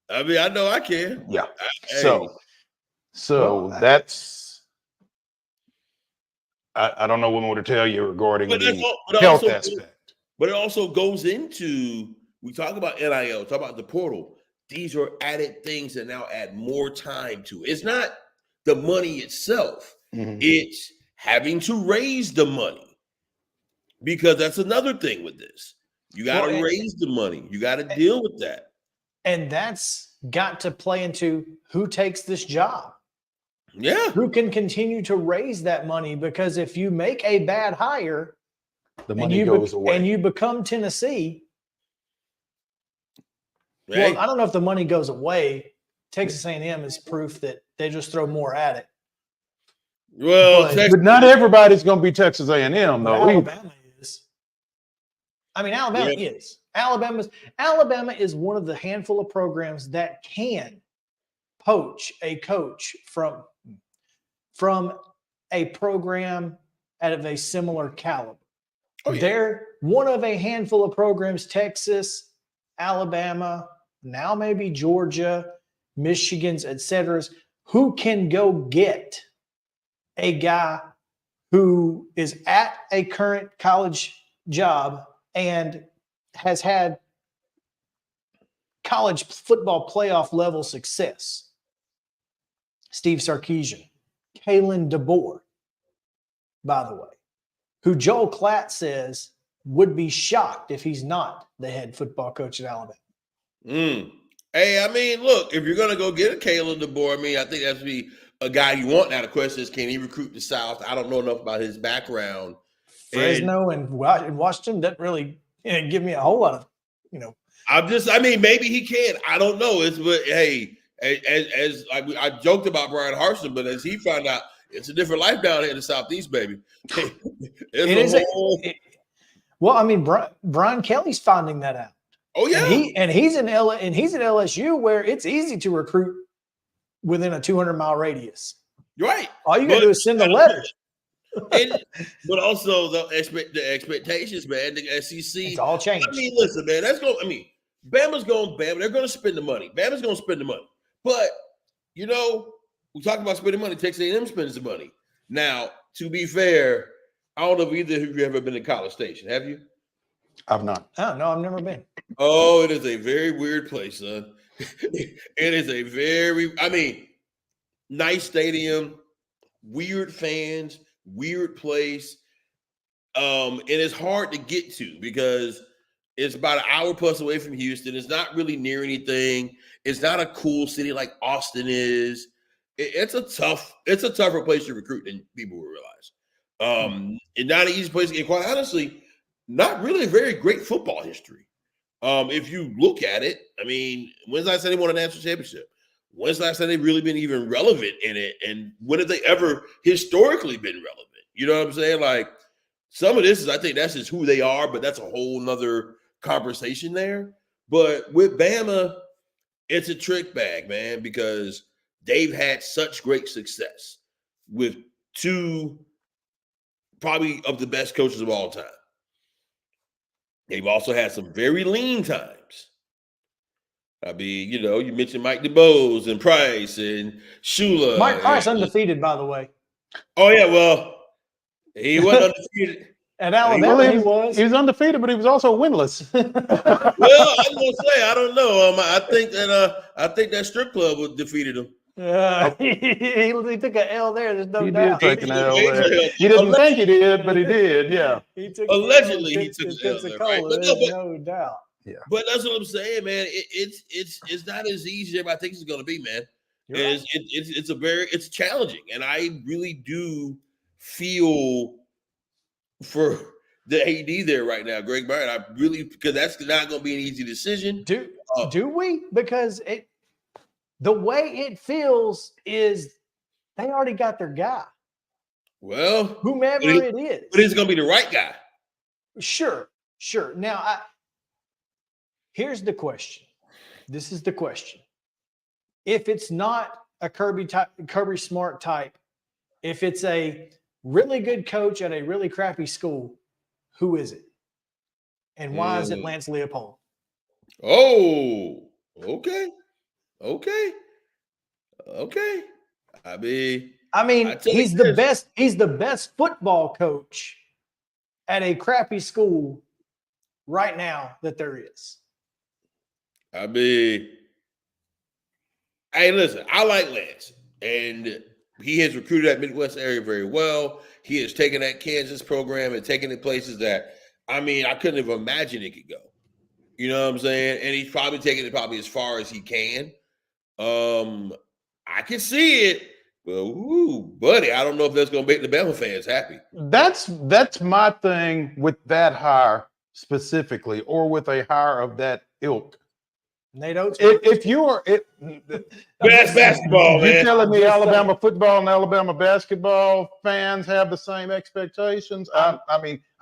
I mean, I know I can. Yeah. Hey. So that's, I don't know what more to tell you regarding the health aspect. But it also goes into, we talk about NIL, talk about the portal. These are added things that now add more time to it. It's not the money itself. Mm-hmm. It's having to raise the money, because that's another thing with this. You got to raise the money. You got to deal with that. And that's got to play into who takes this job. Yeah. Who can continue to raise that money? Because if you make a bad hire, the money goes away. And you become Tennessee. Right. Well, I don't know if the money goes away. Texas A&M is proof that they just throw more at it. Well, but not everybody's going to be Texas A&M, though. Alabama is. I mean, Alabama is. Alabama is one of the handful of programs that can poach a coach from a program out of a similar caliber. Oh, yeah. They're one of a handful of programs, Texas, Alabama, now maybe Georgia, Michigan's, et cetera, who can go get a guy who is at a current college job and has had college football playoff level success. Steve Sarkisian, Kalen DeBoer, by the way, who Joel Klatt says would be shocked if he's not the head football coach at Alabama. Hey, I mean, look, if you're going to go get a Kalen DeBoer, I mean, I think that's be a guy you want. Now, the question is, can he recruit the South? I don't know enough about his background. Fresno and Washington doesn't really give me a whole lot of, I mean, maybe he can. I don't know. But hey, as I joked about Brian Harsin, but as he found out, it's a different life down here in the Southeast, baby. Well, I mean, Brian Kelly's finding that out. Oh yeah, and he's at LSU, where it's easy to recruit within a 200-mile radius. You're right. All you got to do is send a letter. But also the expectations, man. The SEC, it's all changed. I mean, listen, man. Bama's going. They're going to spend the money. Bama's going to spend the money. But we talk about spending money. Texas A&M spends the money. Now, to be fair, I don't know if either of you ever been to College Station. Have you? I've not. Oh, no, I've never been. Oh, it is a very weird place, son. It is a very, nice stadium, weird fans, weird place. And it's hard to get to because it's about an hour plus away from Houston. It's not really near anything. It's not a cool city like Austin is. It's a tougher place to recruit than people will realize. And not an easy place to get. Quite honestly, not really a very great football history. If you look at it, when's the last time they won a national championship? When's the last time they've really been even relevant in it? And when have they ever historically been relevant? You know what I'm saying? Like, some of this is, I think that's just who they are, but that's a whole nother conversation there. But with Bama, it's a trick bag, man, because they've had such great success with two probably of the best coaches of all time. They've also had some very lean times. You mentioned Mike DeBose and Price and Shula. Mike Price undefeated, by the way. Oh, yeah, well, he wasn't undefeated. At Alabama, he was. He was undefeated, but he was also winless. Well, I'm gonna say I don't know. I think that strip club defeated him. He took an L there. There's no doubt. He did take an L there. He didn't think he did, but he did. Yeah. Allegedly, he took an L there, right? There's no doubt. Yeah. But that's what I'm saying, man. It's not as easy as everybody thinks it's gonna be, man. Right. It's challenging, and I really do feel for the AD there right now, Greg Byrne. Because that's not going to be an easy decision. Do we? Because the way it feels is they already got their guy. Well, whomever it is, but it's going to be the right guy. Sure. Now, here's the question. This is the question. If it's not a Kirby Smart type, if it's a really good coach at a really crappy school, who is it? And why is it Lance Leopold? Oh, okay. He's the best. He's the best football coach at a crappy school right now that there is. Hey, listen, I like Lance, and he has recruited that Midwest area very well. He has taken that Kansas program and taken it places that, I couldn't have imagined it could go. You know what I'm saying? And he's probably taking it as far as he can. I can see it. But, buddy, I don't know if that's going to make the Bama fans happy. That's my thing with that hire specifically, or with a hire of that ilk. Nate Oates. If you are best basketball, man. You're telling me Alabama football and Alabama basketball fans have the same expectations? I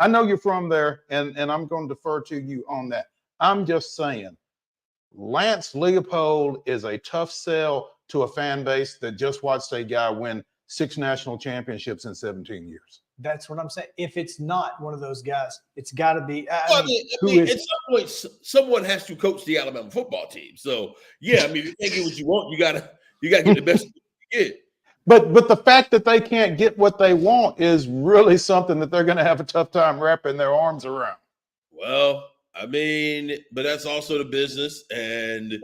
know you're from there, and I'm going to defer to you on that. I'm just saying, Lance Leopold is a tough sell to a fan base that just watched a guy win 6 national championships in 17 years. That's what I'm saying. If it's not one of those guys, it's got to be. At some point, someone has to coach the Alabama football team. So, yeah, if you can't get what you want, you gotta get the best you get. But the fact that they can't get what they want is really something that they're going to have a tough time wrapping their arms around. Well, but that's also the business, and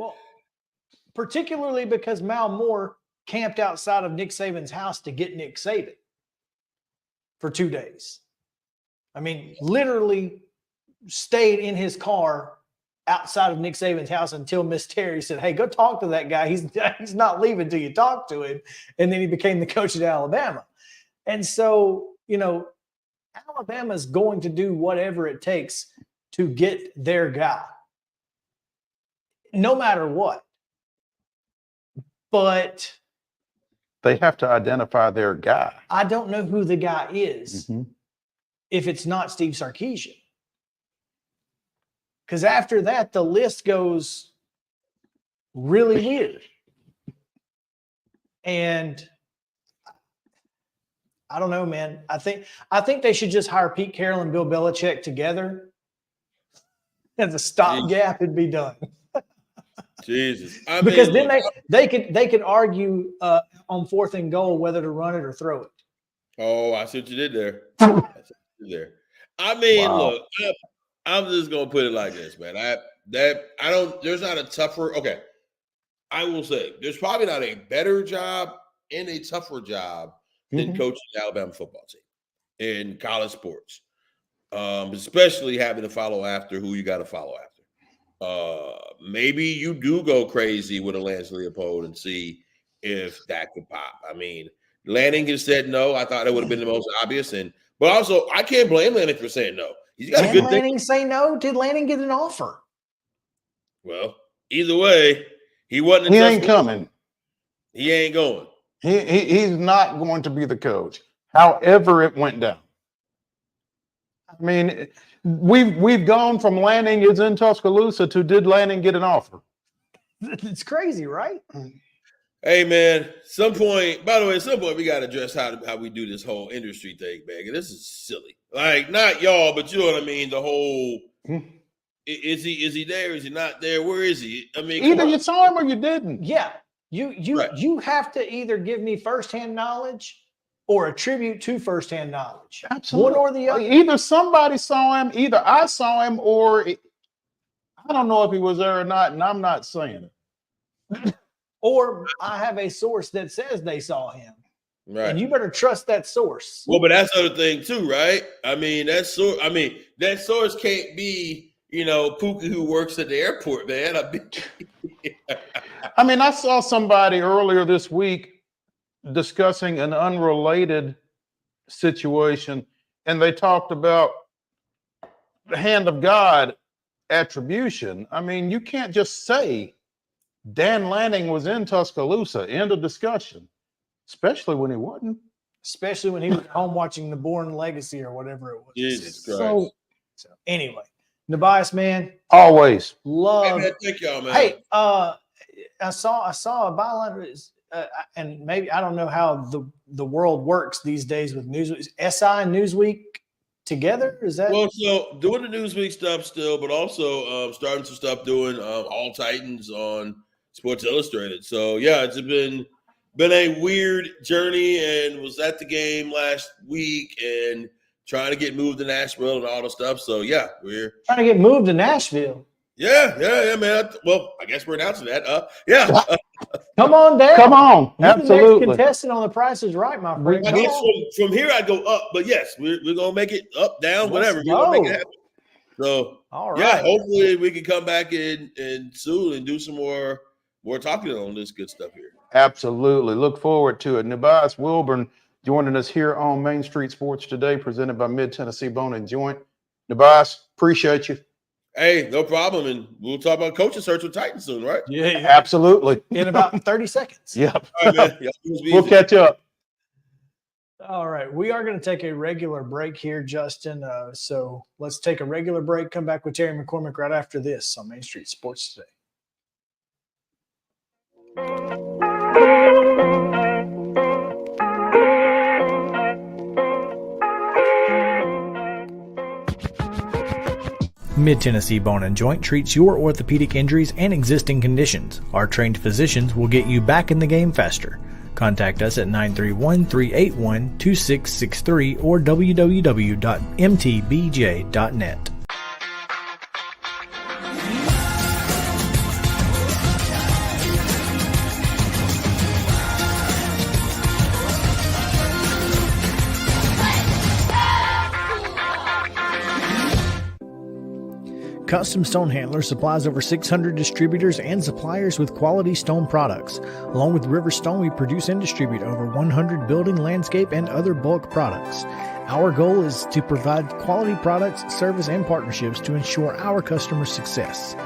particularly because Mal Moore camped outside of Nick Saban's house to get Nick Saban for 2 days. Literally stayed in his car outside of Nick Saban's house until Miss Terry said, "Hey, go talk to that guy. He's not leaving till you talk to him." And then he became the coach at Alabama. And so, Alabama's going to do whatever it takes to get their guy, no matter what. But they have to identify their guy. I don't know who the guy is if it's not Steve Sarkisian. Because after that, the list goes really weird. And I don't know, man. I think they should just hire Pete Carroll and Bill Belichick together as a stopgap and be done. Jesus. Because then they could argue on 4th and goal whether to run it or throw it. Oh, I see what you did there. there. I mean, Wow. look, I'm just gonna put it like this, man. I don't. There's not a tougher. Okay, I will say there's probably not a better job and a tougher job than coaching the Alabama football team in college sports, especially having to follow after who you got to follow after. Maybe you do go crazy with a Lance Leopold and see if that could pop. I mean, Lanning has said no. I thought that would have been the most obvious, but also I can't blame Lanning for saying no. He's got a good thing. Lanning say no? Did Lanning get an offer? Well, either way, he wasn't. He ain't coming. He ain't going. He's not going to be the coach. However, it went down. I mean, we've gone from Lanning is in Tuscaloosa to did Lanning get an offer? It's crazy, right? Hey man, some point. By the way, at some point we got to address how we do this whole industry thing, man. And this is silly. Like not y'all, but you know what I mean. The whole is he there? Is he not there? Where is he? I mean, either you saw him or you didn't. Yeah, you have to either give me firsthand knowledge or attribute to firsthand knowledge. Absolutely. One or the other. Either somebody saw him, either I saw him, or I don't know if he was there or not, and I'm not saying it. Or I have a source that says they saw him. right. And you better trust that source. Well, but that's the other thing too, right? I mean, that source can't be, Pookie who works at the airport, man. I mean, I saw somebody earlier this week discussing an unrelated situation, and they talked about the hand of God attribution. I mean, you can't just say Dan Lanning was in Tuscaloosa, end of discussion, especially when he wasn't. Especially when he was home watching the Bourne Legacy or whatever it was. Jesus Christ. So anyway, NUBYJAS, man. Always. Love. Hey, man, thank y'all, man. Hey, I saw a byline, and maybe I don't know how the world works these days with Newsweek. SI and Newsweek together? Is that? Well, so doing the Newsweek stuff still, but also starting some stuff doing All Titans on Sports Illustrated. So yeah, it's been a weird journey, and was at the game last week and trying to get moved to Nashville and all the stuff. So yeah, we're trying to get moved to Nashville. Yeah, man. Well, I guess we're announcing that. Yeah. Come on down. Come on. You're Absolutely. the next contestant on The Price is Right, my friend. I guess from here I go up, but yes, we're gonna make it up, down, whatever. We're gonna make it happen. So all right. Yeah, hopefully we can come back in soon and do some more talking on this good stuff here. Absolutely. Look forward to it. NUBYJAS WILBORN joining us here on Main Street Sports Today, presented by Mid-Tennessee Bone and Joint. NUBYJAS, appreciate you. Hey, no problem. And we'll talk about coaching search with Titans soon, right? Yeah. Absolutely. In about 30 seconds. Yep. All right, man. We'll catch up. All right. We are going to take a regular break here, Justin. So let's take a regular break, come back with Terry McCormick right after this on Main Street Sports Today. Mid-Tennessee Bone and Joint treats your orthopedic injuries and existing conditions. Our trained physicians will get you back in the game faster. Contact us at 931-381-2663 or www.mtbj.net. Custom Stone Handler supplies over 600 distributors and suppliers with quality stone products. Along with River Stone, we produce and distribute over 100 building, landscape, and other bulk products. Our goal is to provide quality products, service, and partnerships to ensure our customers' success.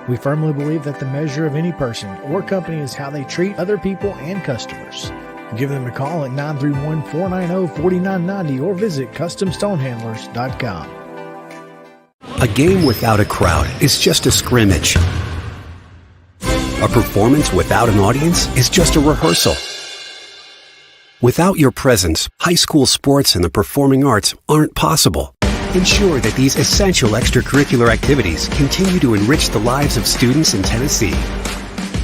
We firmly believe that the measure of any person or company is how they treat other people and customers. Give them a call at 931-490-4990 or visit CustomStonehandlers.com. A game without a crowd is just a scrimmage. A performance without an audience is just a rehearsal. Without your presence, high school sports and the performing arts aren't possible. Ensure that these essential extracurricular activities continue to enrich the lives of students in Tennessee.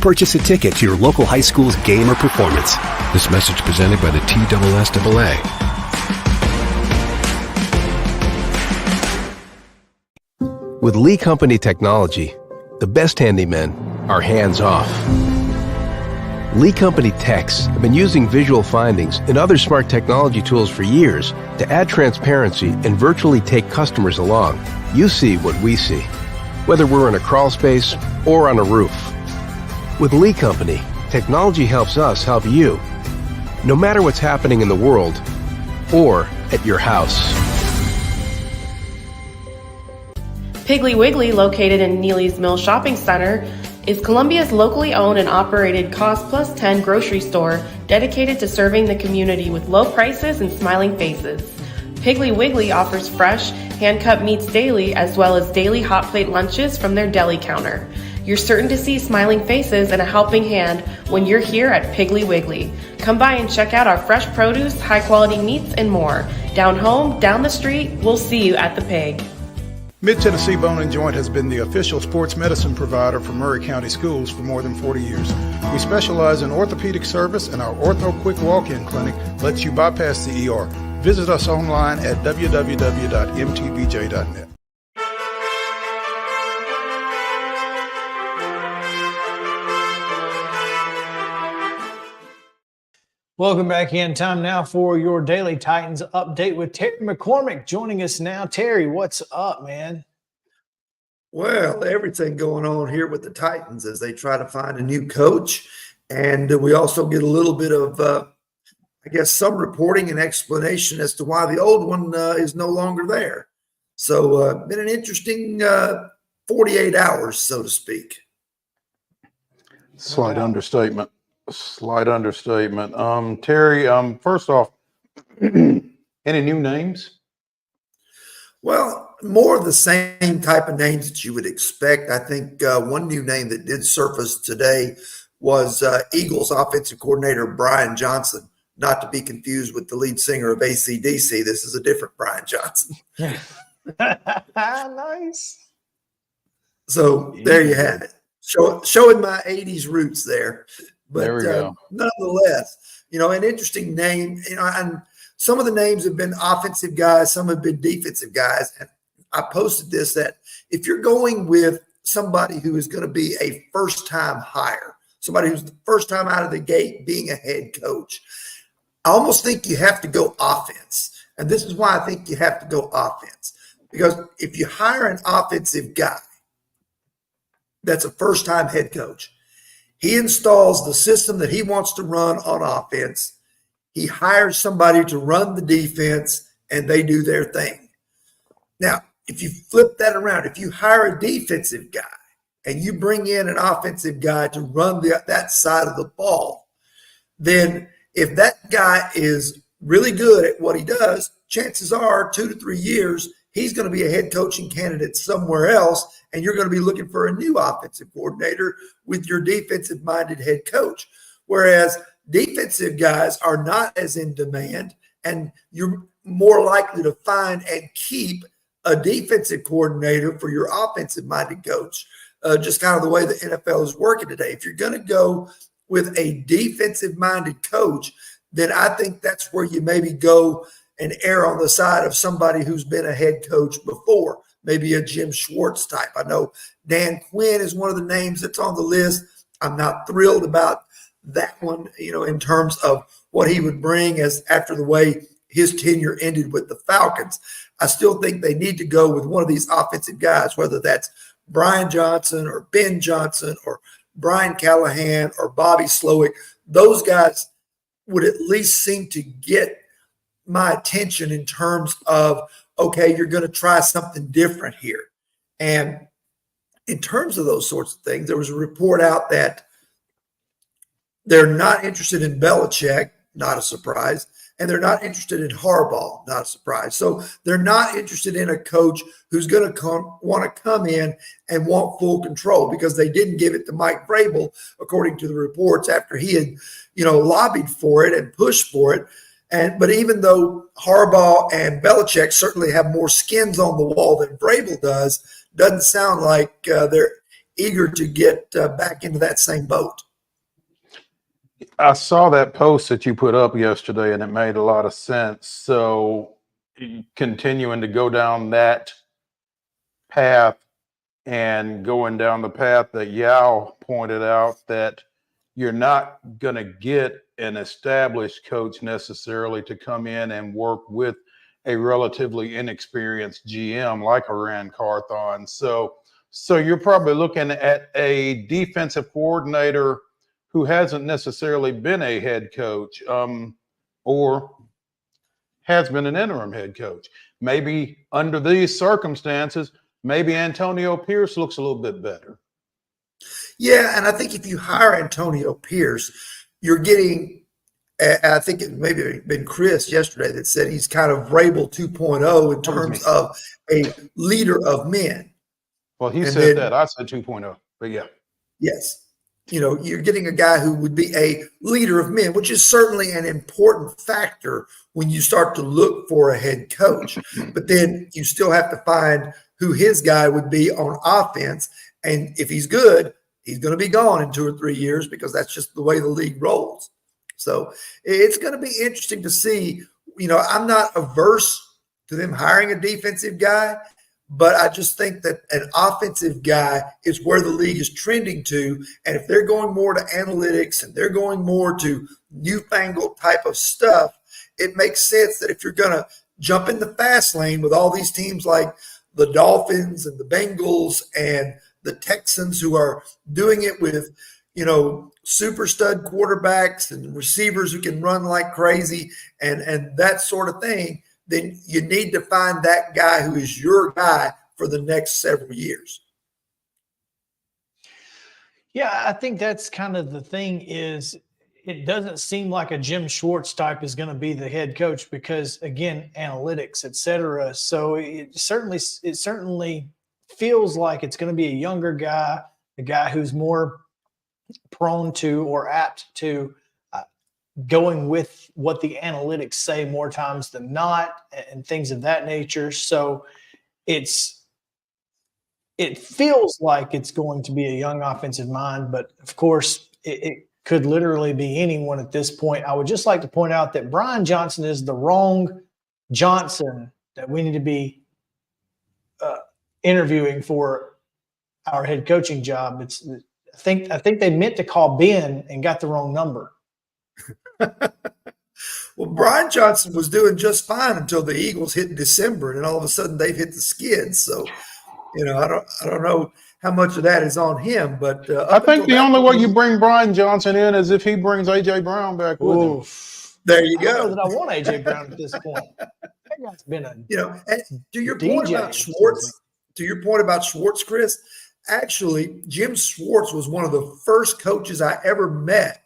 Purchase a ticket to your local high school's game or performance. This message presented by the TSSAA. With Lee Company technology, the best handymen are hands-off. Lee Company techs have been using visual findings and other smart technology tools for years to add transparency and virtually take customers along. You see what we see, whether we're in a crawl space or on a roof. With Lee Company, technology helps us help you, no matter what's happening in the world or at your house. Piggly Wiggly, located in Neely's Mill Shopping Center, is Columbia's locally owned and operated Cost Plus 10 grocery store dedicated to serving the community with low prices and smiling faces. Piggly Wiggly offers fresh, hand-cut meats daily as well as daily hot plate lunches from their deli counter. You're certain to see smiling faces and a helping hand when you're here at Piggly Wiggly. Come by and check out our fresh produce, high-quality meats, and more. Down home, down the street, we'll see you at the Pig. Mid-Tennessee Bone and Joint has been the official sports medicine provider for Murray County Schools for more than 40 years. We specialize in orthopedic service, and our Ortho Quick Walk-In Clinic lets you bypass the ER. Visit us online at www.mtbj.net. Welcome back in. Time now for your Daily Titans update with Terry McCormick joining us now. Terry, what's up, man? Well, everything going on here with the Titans as they try to find a new coach. And we also get a little bit of, I guess, some reporting and explanation as to why the old one is no longer there. So been an interesting 48 hours, so to speak. Slight understatement. Slight understatement. Terry, first off, any new names? Well, more of the same type of names that you would expect. I think one new name that did surface today was Eagles offensive coordinator Brian Johnson, not to be confused with the lead singer of AC/DC. This is a different Brian Johnson. Nice. So there you have it. Showing my 80s roots there. But there we go. Nonetheless, an interesting name, and some of the names have been offensive guys, some have been defensive guys. And I posted this, that if you're going with somebody who is going to be a first-time hire, somebody who's the first time out of the gate being a head coach, I almost think you have to go offense. And this is why I think you have to go offense. Because if you hire an offensive guy that's a first-time head coach, he installs the system that he wants to run on offense. He hires somebody to run the defense, and they do their thing. Now, if you flip that around, if you hire a defensive guy and you bring in an offensive guy to run that side of the ball, then if that guy is really good at what he does, chances are 2 to 3 years, he's going to be a head coaching candidate somewhere else, and you're going to be looking for a new offensive coordinator with your defensive-minded head coach. Whereas defensive guys are not as in demand, and you're more likely to find and keep a defensive coordinator for your offensive-minded coach, just kind of the way the NFL is working today. If you're going to go with a defensive-minded coach, then I think that's where you maybe go and err on the side of somebody who's been a head coach before, maybe a Jim Schwartz type. I know Dan Quinn is one of the names that's on the list. I'm not thrilled about that one, in terms of what he would bring as after the way his tenure ended with the Falcons. I still think they need to go with one of these offensive guys, whether that's Brian Johnson or Ben Johnson or Brian Callahan or Bobby Slowick. Those guys would at least seem to get my attention in terms of, okay, you're going to try something different here. And in terms of those sorts of things, there was a report out that they're not interested in Belichick, not a surprise, and they're not interested in Harbaugh, not a surprise. So they're not interested in a coach who's going to want to come in and want full control, because they didn't give it to Mike VRABEL, according to the reports, after he had, lobbied for it and pushed for it. But even though Harbaugh and Belichick certainly have more skins on the wall than VRABEL does, doesn't sound like they're eager to get back into that same boat. I saw that post that you put up yesterday, and it made a lot of sense. So continuing to go down that path and going down the path that Yao pointed out, that you're not going to get an established coach necessarily to come in and work with a relatively inexperienced GM like a Rand Carthon. So you're probably looking at a defensive coordinator who hasn't necessarily been a head coach, or has been an interim head coach. Maybe under these circumstances, maybe Antonio Pierce looks a little bit better. Yeah, and I think if you hire Antonio Pierce, you're getting, I think it maybe been Chris yesterday that said he's kind of VRABEL 2.0 in terms of a leader of men. Well, he said that. I said 2.0, but yeah. Yes. You know, you're getting a guy who would be a leader of men, which is certainly an important factor when you start to look for a head coach. But then you still have to find who his guy would be on offense. And if he's good, he's going to be gone in 2 or 3 years, because that's just the way the league rolls. So it's going to be interesting to see. You know, I'm not averse to them hiring a defensive guy, but I just think that an offensive guy is where the league is trending to. And if they're going more to analytics and they're going more to newfangled type of stuff, it makes sense that if you're going to jump in the fast lane with all these teams like the Dolphins and the Bengals and the Texans, who are doing it with, you know, super stud quarterbacks and receivers who can run like crazy and that sort of thing, then you need to find that guy who is your guy for the next several years. Yeah, I think that's kind of the thing, is it doesn't seem like a Jim Schwartz type is going to be the head coach because, again, analytics, et cetera. So it certainly feels like it's going to be a younger guy, a guy who's more prone to or apt to going with what the analytics say more times than not, and things of that nature. So it feels like it's going to be a young offensive mind, but of course it could literally be anyone at this point. I would just like to point out that Brian Johnson is the wrong Johnson that we need to be interviewing for our head coaching job. I think they meant to call Ben and got the wrong number. Well, Brian Johnson was doing just fine until the Eagles hit in December, and then all of a sudden they've hit the skids. So, you know, I don't know how much of that is on him, but I think the only way you bring Brian Johnson in is if he brings AJ Brown back with him. There you go. I don't know that I want AJ Brown at this point. That guy's been a and to your point about Schwartz, Chris, actually, Jim Schwartz was one of the first coaches I ever met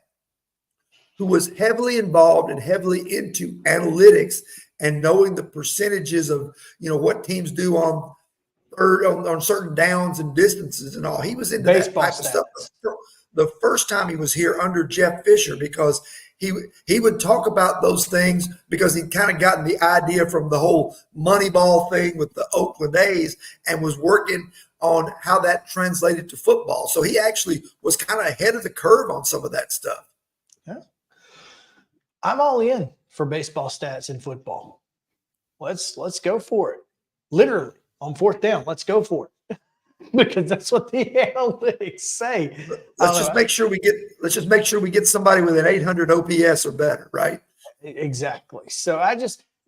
who was heavily involved and heavily into analytics and knowing the percentages of, you know, what teams do on certain downs and distances and all. He was into baseball that type of stuff the first time he was here under Jeff Fisher, because he would talk about those things because he'd kind of gotten the idea from the whole Moneyball thing with the Oakland A's and was working on how that translated to football. So he actually was kind of ahead of the curve on some of that stuff. Yeah. I'm all in for baseball stats in football. Let's go for it. Literally on 4th down, let's go for it. Because that's what the analytics say. Let's just make sure we get somebody with an 800 OPS or better, right? Exactly. So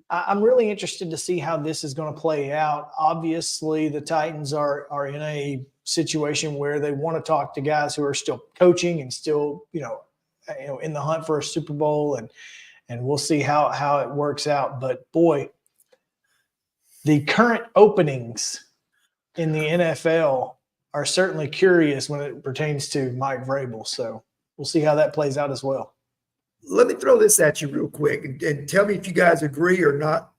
I'm really interested to see how this is going to play out. Obviously, the Titans are in a situation where they want to talk to guys who are still coaching and still, in the hunt for a Super Bowl, and we'll see how it works out. But boy, the current openings in the NFL are certainly curious when it pertains to Mike Vrabel. So we'll see how that plays out as well. Let me throw this at you real quick and tell me if you guys agree or not.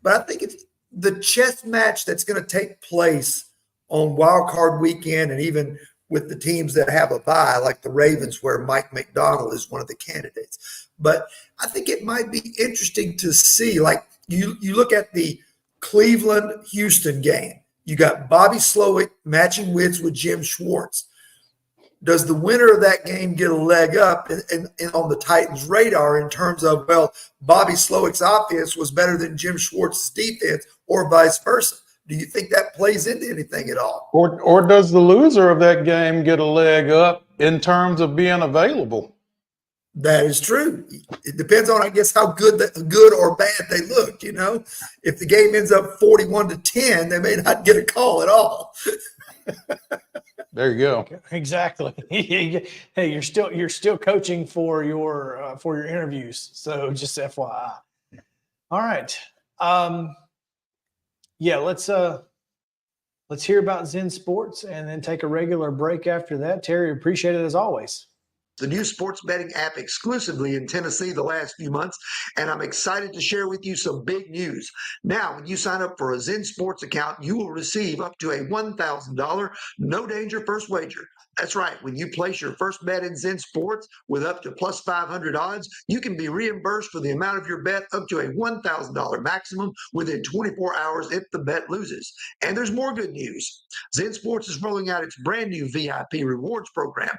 But I think it's the chess match that's going to take place on Wild Card Weekend, and even with the teams that have a bye, like the Ravens, where Mike McDonald is one of the candidates. But I think it might be interesting to see, like you look at the Cleveland-Houston game. You got Bobby Slowick matching wits with Jim Schwartz. Does the winner of that game get a leg up in on the Titans' radar in terms of, well, Bobby Slowick's offense was better than Jim Schwartz's defense, or vice versa? Do you think that plays into anything at all? Or does the loser of that game get a leg up in terms of being available? That is true. It depends on, I guess, how good or bad they look. You know, if the game ends up 41-10, they may not get a call at all. There you go. Exactly. Hey, you're still coaching for your interviews. So just FYI. All right. Yeah, let's hear about Zen Sports and then take a regular break after that. Terry, appreciate it as always. The new sports betting app exclusively in Tennessee the last few months, and I'm excited to share with you some big news. Now, when you sign up for a Zen Sports account, you will receive up to a $1,000 no danger first wager. That's right. When you place your first bet in Zen Sports with up to plus 500 odds, you can be reimbursed for the amount of your bet up to a $1,000 maximum within 24 hours if the bet loses. And there's more good news. Zen Sports is rolling out its brand new VIP rewards program.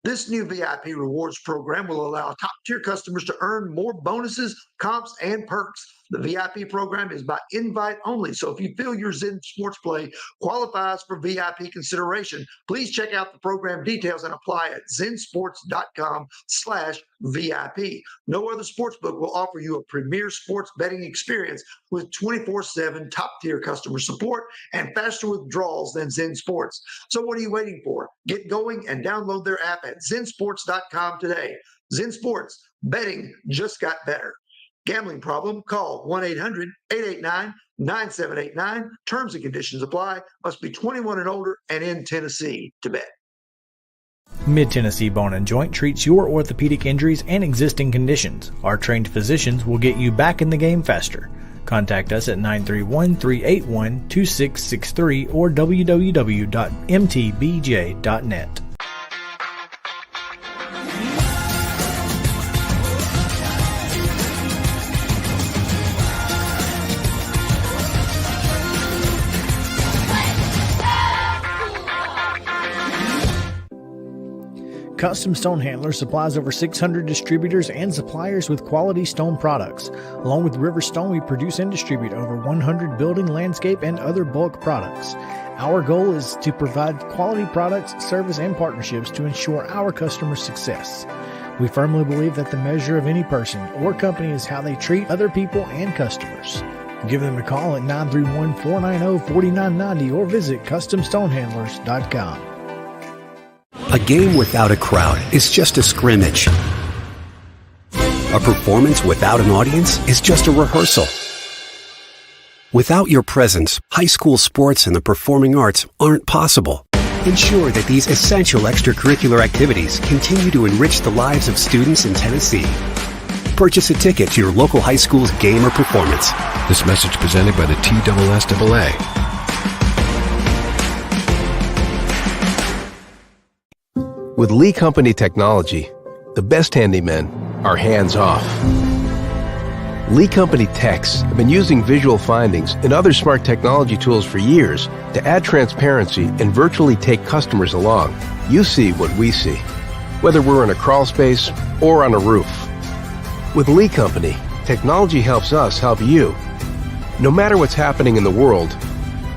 This new VIP rewards program will allow top-tier customers to earn more bonuses, comps, and perks. The VIP program is by invite only, so if you feel your Zen Sports play qualifies for VIP consideration, please check out the program details and apply at zensports.com/VIP. No other sportsbook will offer you a premier sports betting experience with 24/7 top-tier customer support and faster withdrawals than Zen Sports. So what are you waiting for? Get going and download their app at zensports.com today. Zen Sports, betting just got better. Gambling problem? Call 1-800-889-9789. Terms and conditions apply. Must be 21 and older and in Tennessee to bet. Mid-Tennessee Bone and Joint treats your orthopedic injuries and existing conditions. Our trained physicians will get you back in the game faster. Contact us at 931-381-2663 or www.mtbj.net. Custom Stone Handler supplies over 600 distributors and suppliers with quality stone products. Along with River Stone, we produce and distribute over 100 building, landscape, and other bulk products. Our goal is to provide quality products, service, and partnerships to ensure our customers' success. We firmly believe that the measure of any person or company is how they treat other people and customers. Give them a call at 931-490-4990 or visit CustomStonehandlers.com. A game without a crowd is just a scrimmage. A performance without an audience is just a rehearsal. Without your presence, high school sports and the performing arts aren't possible. Ensure that these essential extracurricular activities continue to enrich the lives of students in Tennessee. Purchase a ticket to your local high school's game or performance. This message presented by the TSSAA. With Lee Company technology, the best handymen are hands-off. Lee Company techs have been using visual findings and other smart technology tools for years to add transparency and virtually take customers along. You see what we see, whether we're in a crawl space or on a roof. With Lee Company, technology helps us help you, no matter what's happening in the world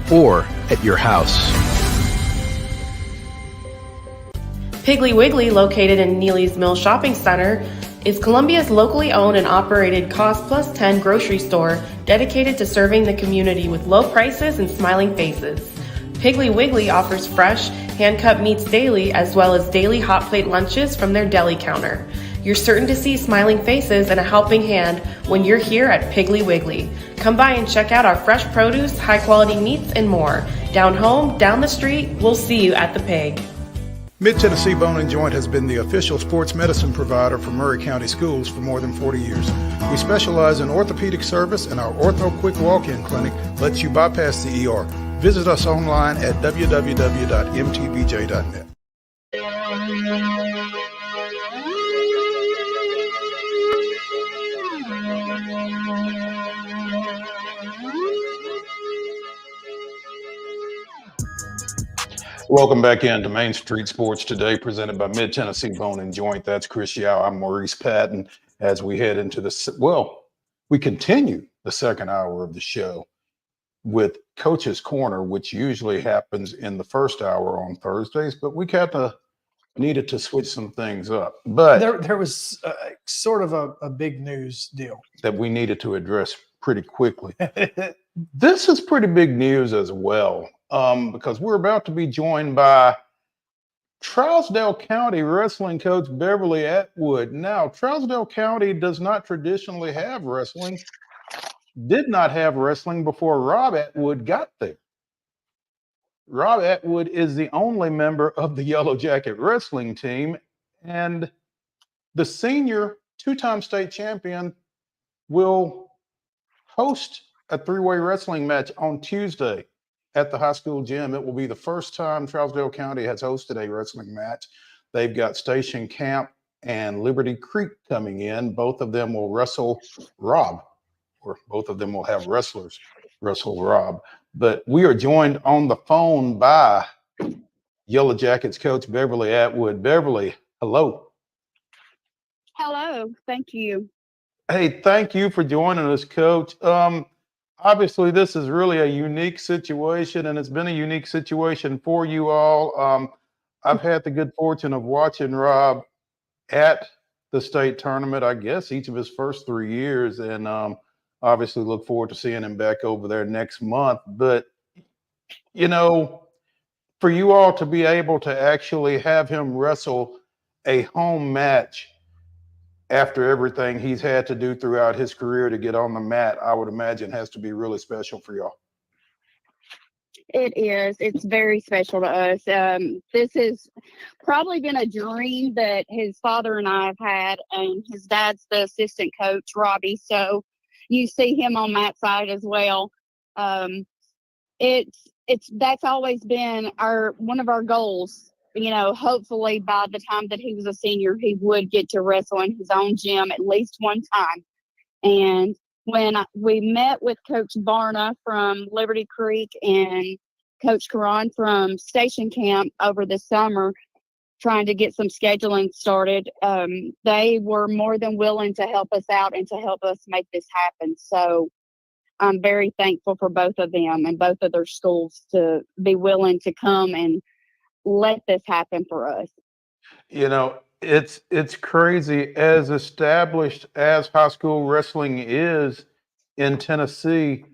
or at your house. Piggly Wiggly, located in Neely's Mill Shopping Center, is Columbia's locally owned and operated Cost Plus 10 grocery store dedicated to serving the community with low prices and smiling faces. Piggly Wiggly offers fresh, hand-cut meats daily as well as daily hot plate lunches from their deli counter. You're certain to see smiling faces and a helping hand when you're here at Piggly Wiggly. Come by and check out our fresh produce, high-quality meats, and more. Down home, down the street, we'll see you at the Pig. Mid-Tennessee Bone and Joint has been the official sports medicine provider for Maury County Schools for more than 40 years. We specialize in orthopedic service, and our Ortho Quick Walk-In Clinic lets you bypass the ER. Visit us online at www.mtbj.net. Welcome back into Main Street Sports Today, presented by Mid-Tennessee Bone and Joint. That's Chris Yao. I'm Maurice Patton. As we head into we continue the second hour of the show. with Coach's Corner, which usually happens in the first hour on Thursdays, but we kind of needed to switch some things up. But there was sort of a big news deal that we needed to address pretty quickly. This is pretty big news as well, because we're about to be joined by Trousdale County wrestling coach Beverly Atwood. Now, Trousdale County does not traditionally have wrestling, did not have wrestling before Rob Atwood got there. Rob Atwood is the only member of the Yellow Jacket wrestling team, and the senior two-time state champion will host a three-way wrestling match on Tuesday at the high school gym. It will be the first time Trousdale County has hosted a wrestling match. They've got Station Camp and Liberty Creek coming in. Both of them will wrestle Rob, or both of them will have wrestlers wrestle Rob. But we are joined on the phone by Yellow Jackets coach Beverly Atwood. Beverly, hello. Hello, thank you. Hey, thank you for joining us, Coach. Obviously, this is really a unique situation, and it's been a unique situation for you all. I've had the good fortune of watching Rob at the state tournament, I guess, each of his first 3 years, and obviously look forward to seeing him back over there next month. But, you know, for you all to be able to actually have him wrestle a home match after everything he's had to do throughout his career to get on the mat, I would imagine has to be really special for y'all. It is. It's very special to us. This has probably been a dream that his father and I have had, and his dad's the assistant coach, Robbie. So you see him on that side as well. That's always been one of our goals. You know, hopefully by the time that he was a senior, he would get to wrestle in his own gym at least one time. And when we met with Coach Barna from Liberty Creek and Coach Karan from Station Camp over the summer, trying to get some scheduling started, they were more than willing to help us out and to help us make this happen. So I'm very thankful for both of them and both of their schools to be willing to come and let this happen for us. You know, it's crazy. As established as high school wrestling is in Tennessee,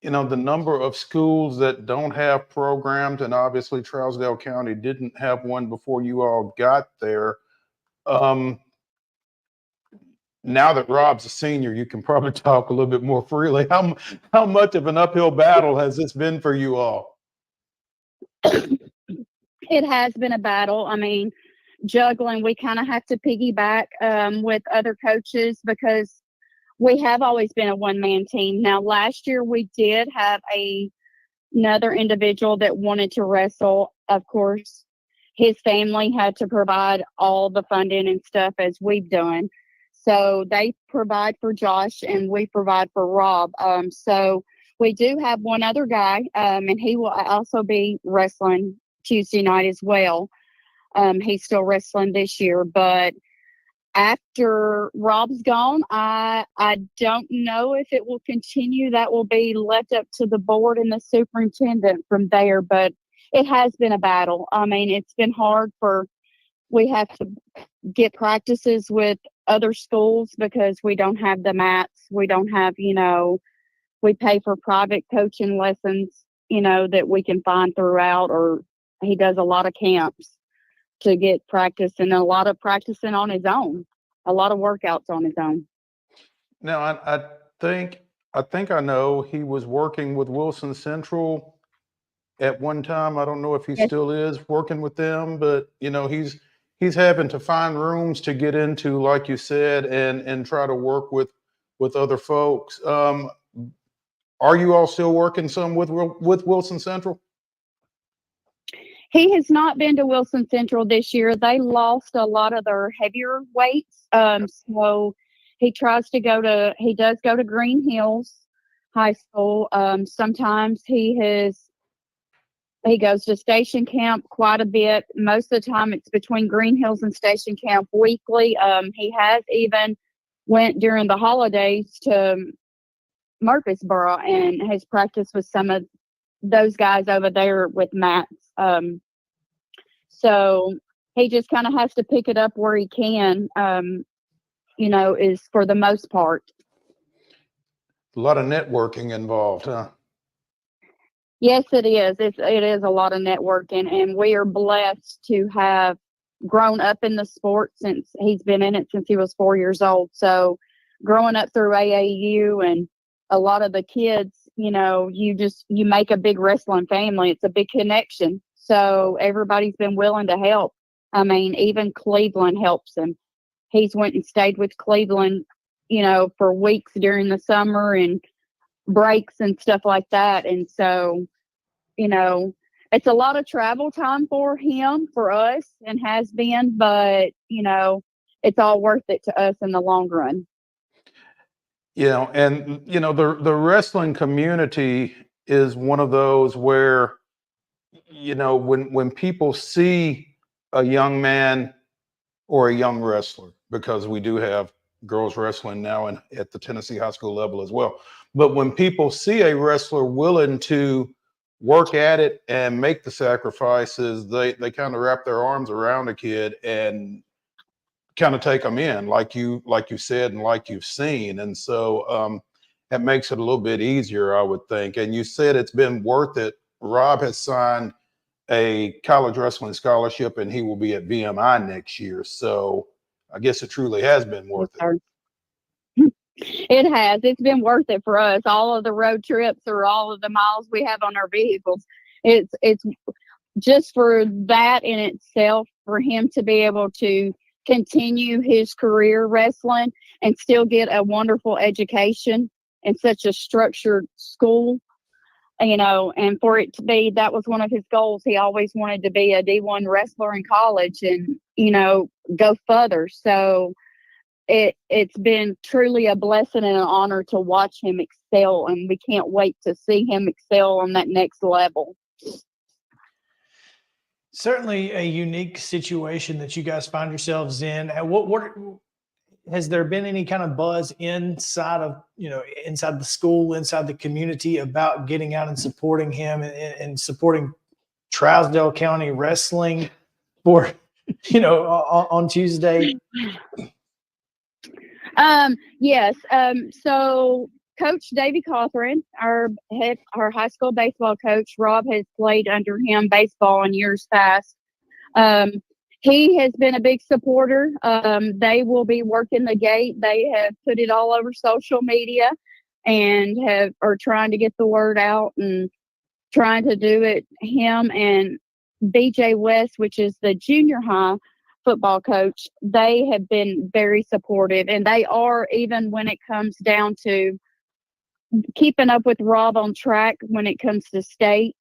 you know, the number of schools that don't have programs, and obviously Trousdale County didn't have one before you all got there. Now that Rob's a senior, you can probably talk a little bit more freely. How much of an uphill battle has this been for you all? It has been a battle. I mean, juggling, we kind of have to piggyback with other coaches because we have always been a one-man team. Now, last year we did have another individual that wanted to wrestle. Of course, his family had to provide all the funding and stuff as we've done. So they provide for Josh and we provide for Rob. So we do have one other guy, and he will also be wrestling Tuesday night as well. He's still wrestling this year, but after Rob's gone, I don't know if it will continue. That will be left up to the board and the superintendent from there, but it has been a battle. I mean, it's been hard we have to get practices with other schools because we don't have the mats. We don't have, we pay for private coaching lessons, that we can find throughout, or he does a lot of camps to get practice and a lot of practicing on his own, a lot of workouts on his own. Now, I think I know he was working with Wilson Central at one time. I don't know if he still is working with them, but he's having to find rooms to get into, like you said, and try to work with other folks. Are you all still working some with Wilson Central? He has not been to Wilson Central this year. They lost a lot of their heavier weights. So he does go to Green Hills High School. Sometimes he goes to Station Camp quite a bit. Most of the time it's between Green Hills and Station Camp weekly. He has even went during the holidays to Murfreesboro and has practiced with some of those guys over there with Matt's. So he just kind of has to pick it up where he can, is for the most part. A lot of networking involved, huh? Yes, it is. It is a lot of networking, and we are blessed to have grown up in the sport since he's been in it since he was 4 years old. So growing up through AAU and a lot of the kids, you make a big wrestling family. It's a big connection. So everybody's been willing to help. I mean, even Cleveland helps him. He's went and stayed with Cleveland, for weeks during the summer and breaks and stuff like that. And so, it's a lot of travel time for him, for us, and has been, but, it's all worth it to us in the long run. And the wrestling community is one of those where, when people see a young man or a young wrestler, because we do have girls wrestling now and at the Tennessee high school level as well. But when people see a wrestler willing to work at it and make the sacrifices, they kind of wrap their arms around a kid and kind of take them in, like you said, and like you've seen. And so that makes it a little bit easier, I would think. And you said it's been worth it. Rob has signed a college wrestling scholarship and he will be at VMI next year. So I guess it truly has been worth it. It has. It's been worth it for us. All of the road trips or all of the miles we have on our vehicles. It's just for that in itself, for him to be able to continue his career wrestling and still get a wonderful education in such a structured school, and for it to be, that was one of his goals. He always wanted to be a D1 wrestler in college and, go further. So it's been truly a blessing and an honor to watch him excel, and we can't wait to see him excel on that next level. Certainly a unique situation that you guys find yourselves in. What has there been any kind of buzz inside of, inside the school, inside the community about getting out and supporting him and supporting Trousdale County wrestling for, on Tuesday? Yes. So Coach Davey Cawthorn, our high school baseball coach, Rob has played under him baseball in years past. He has been a big supporter. They will be working the gate. They have put it all over social media and are trying to get the word out and trying to do it. Him and BJ West, which is the junior high football coach, they have been very supportive, and they are, even when it comes down to keeping up with Rob on track when it comes to state.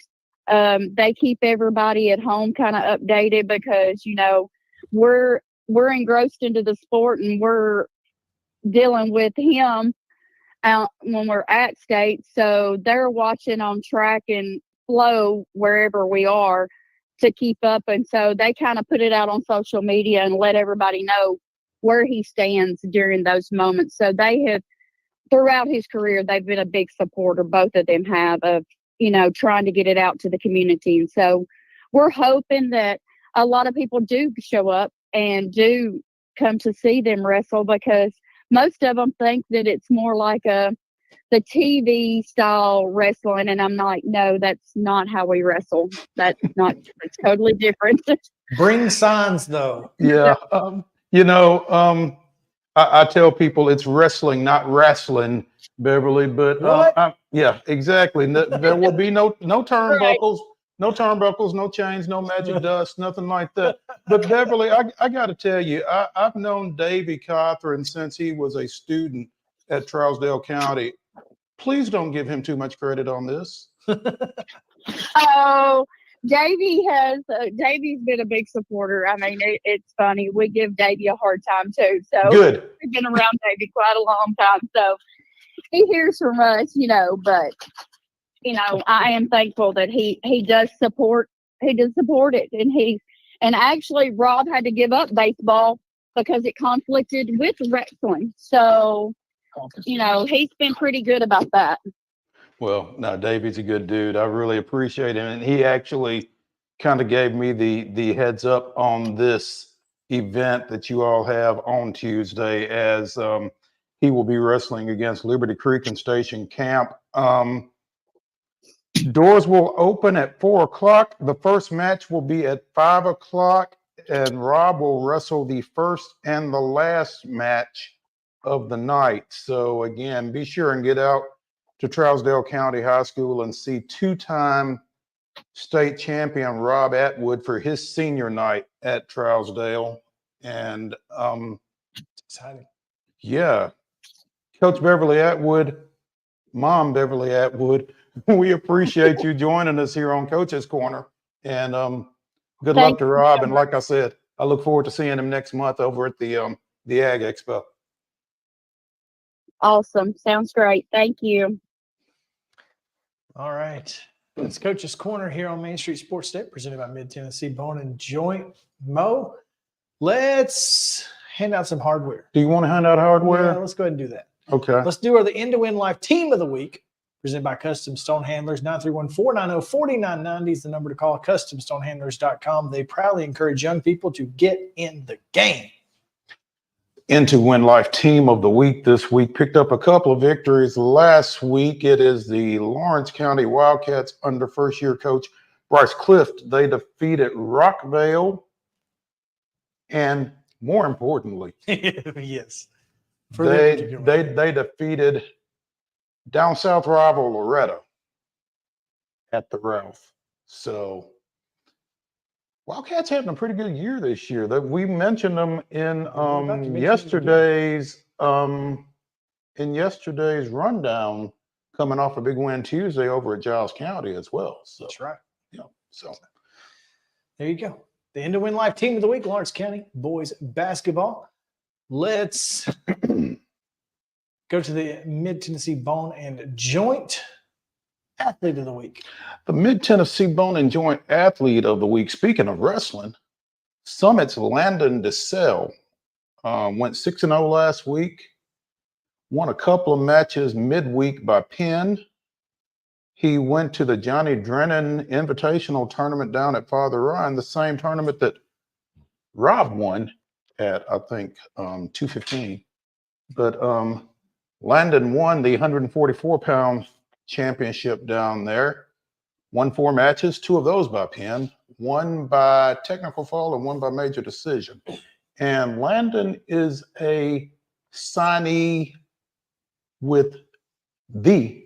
They keep everybody at home kind of updated because, we're engrossed into the sport and we're dealing with him out when we're at state. So they're watching on track and flow wherever we are to keep up. And so they kind of put it out on social media and let everybody know where he stands during those moments. So they have, throughout his career, they've been a big supporter, both of them have, of, trying to get it out to the community. And so we're hoping that a lot of people do show up and do come to see them wrestle, because most of them think that it's more like the TV style wrestling. And I'm like, no, that's not how we wrestle. That's not, it's totally different. Bring signs though. Yeah. I tell people it's wrestling, not wrestling, Beverly, but yeah, exactly. There will be no turnbuckles, no turnbuckles, no chains, no magic dust, nothing like that. But Beverly, I got to tell you, I've known Davey Cawthorn since he was a student at Trousdale County. Please don't give him too much credit on this. Oh, Davey's been a big supporter. I mean, it's funny. We give Davey a hard time too. So good. We've been around Davey quite a long time. So he hears from us, but I am thankful that he does support it. And actually Rob had to give up baseball because it conflicted with wrestling. So He's been pretty good about that. Well, no, Davey's a good dude. I really appreciate him. And he actually kind of gave me the heads up on this event that you all have on Tuesday, as he will be wrestling against Liberty Creek and Station Camp. Doors will open at 4 o'clock. The first match will be at 5 o'clock, and Rob will wrestle the first and the last match of the night. So again, be sure and get out to Trousdale County High School and see two-time state champion Rob Atwood for his senior night at Trousdale. And It's exciting. yeah, Coach Beverly Atwood, Mom Beverly Atwood, we appreciate you joining us here on Coach's Corner. And good luck to Rob. And like I said, I look forward to seeing him next month over at the Ag Expo. Awesome. Sounds great. Thank you. All right. It's Coach's Corner here on Main Street Sports Day, presented by Mid-Tennessee Bone and Joint. Mo, let's hand out some hardware. Do you want to hand out hardware? Yeah, let's go ahead and do that. Okay. Let's do the End to Win Life Team of the Week, presented by Custom Stone Handlers. 931-490-4990 is the number to call. CustomStoneHandlers.com. They proudly encourage young people to get in the game. Into Win Life Team of the Week this week. Picked up a couple of victories last week. It is the Lawrence County Wildcats under first-year coach Bryce Clift. They defeated Rockvale, and more importantly, yes, they defeated down south rival Loretto at the Ralph. So Wildcats having a pretty good year this year. That we mentioned them in yesterday's rundown, coming off a big win Tuesday over at Giles County as well. So that's right. Yeah. So there you go. The End to Win Life Team of the Week, Lawrence County boys basketball. Let's go to the Mid-Tennessee Bone and Joint Athlete of the Week. The Mid-Tennessee Bone and Joint Athlete of the Week. Speaking of wrestling, Summit's Landon DeSalle went 6-0 last week. Won a couple of matches midweek by pin. He went to the Johnny Drennan Invitational Tournament down at Father Ryan, the same tournament that Rob won at, I think, 215. But Landon won the 144-pound championship down there. Won 4 matches, 2 of those by pin, 1 by technical fall and 1 by major decision. And Landon is a signee with the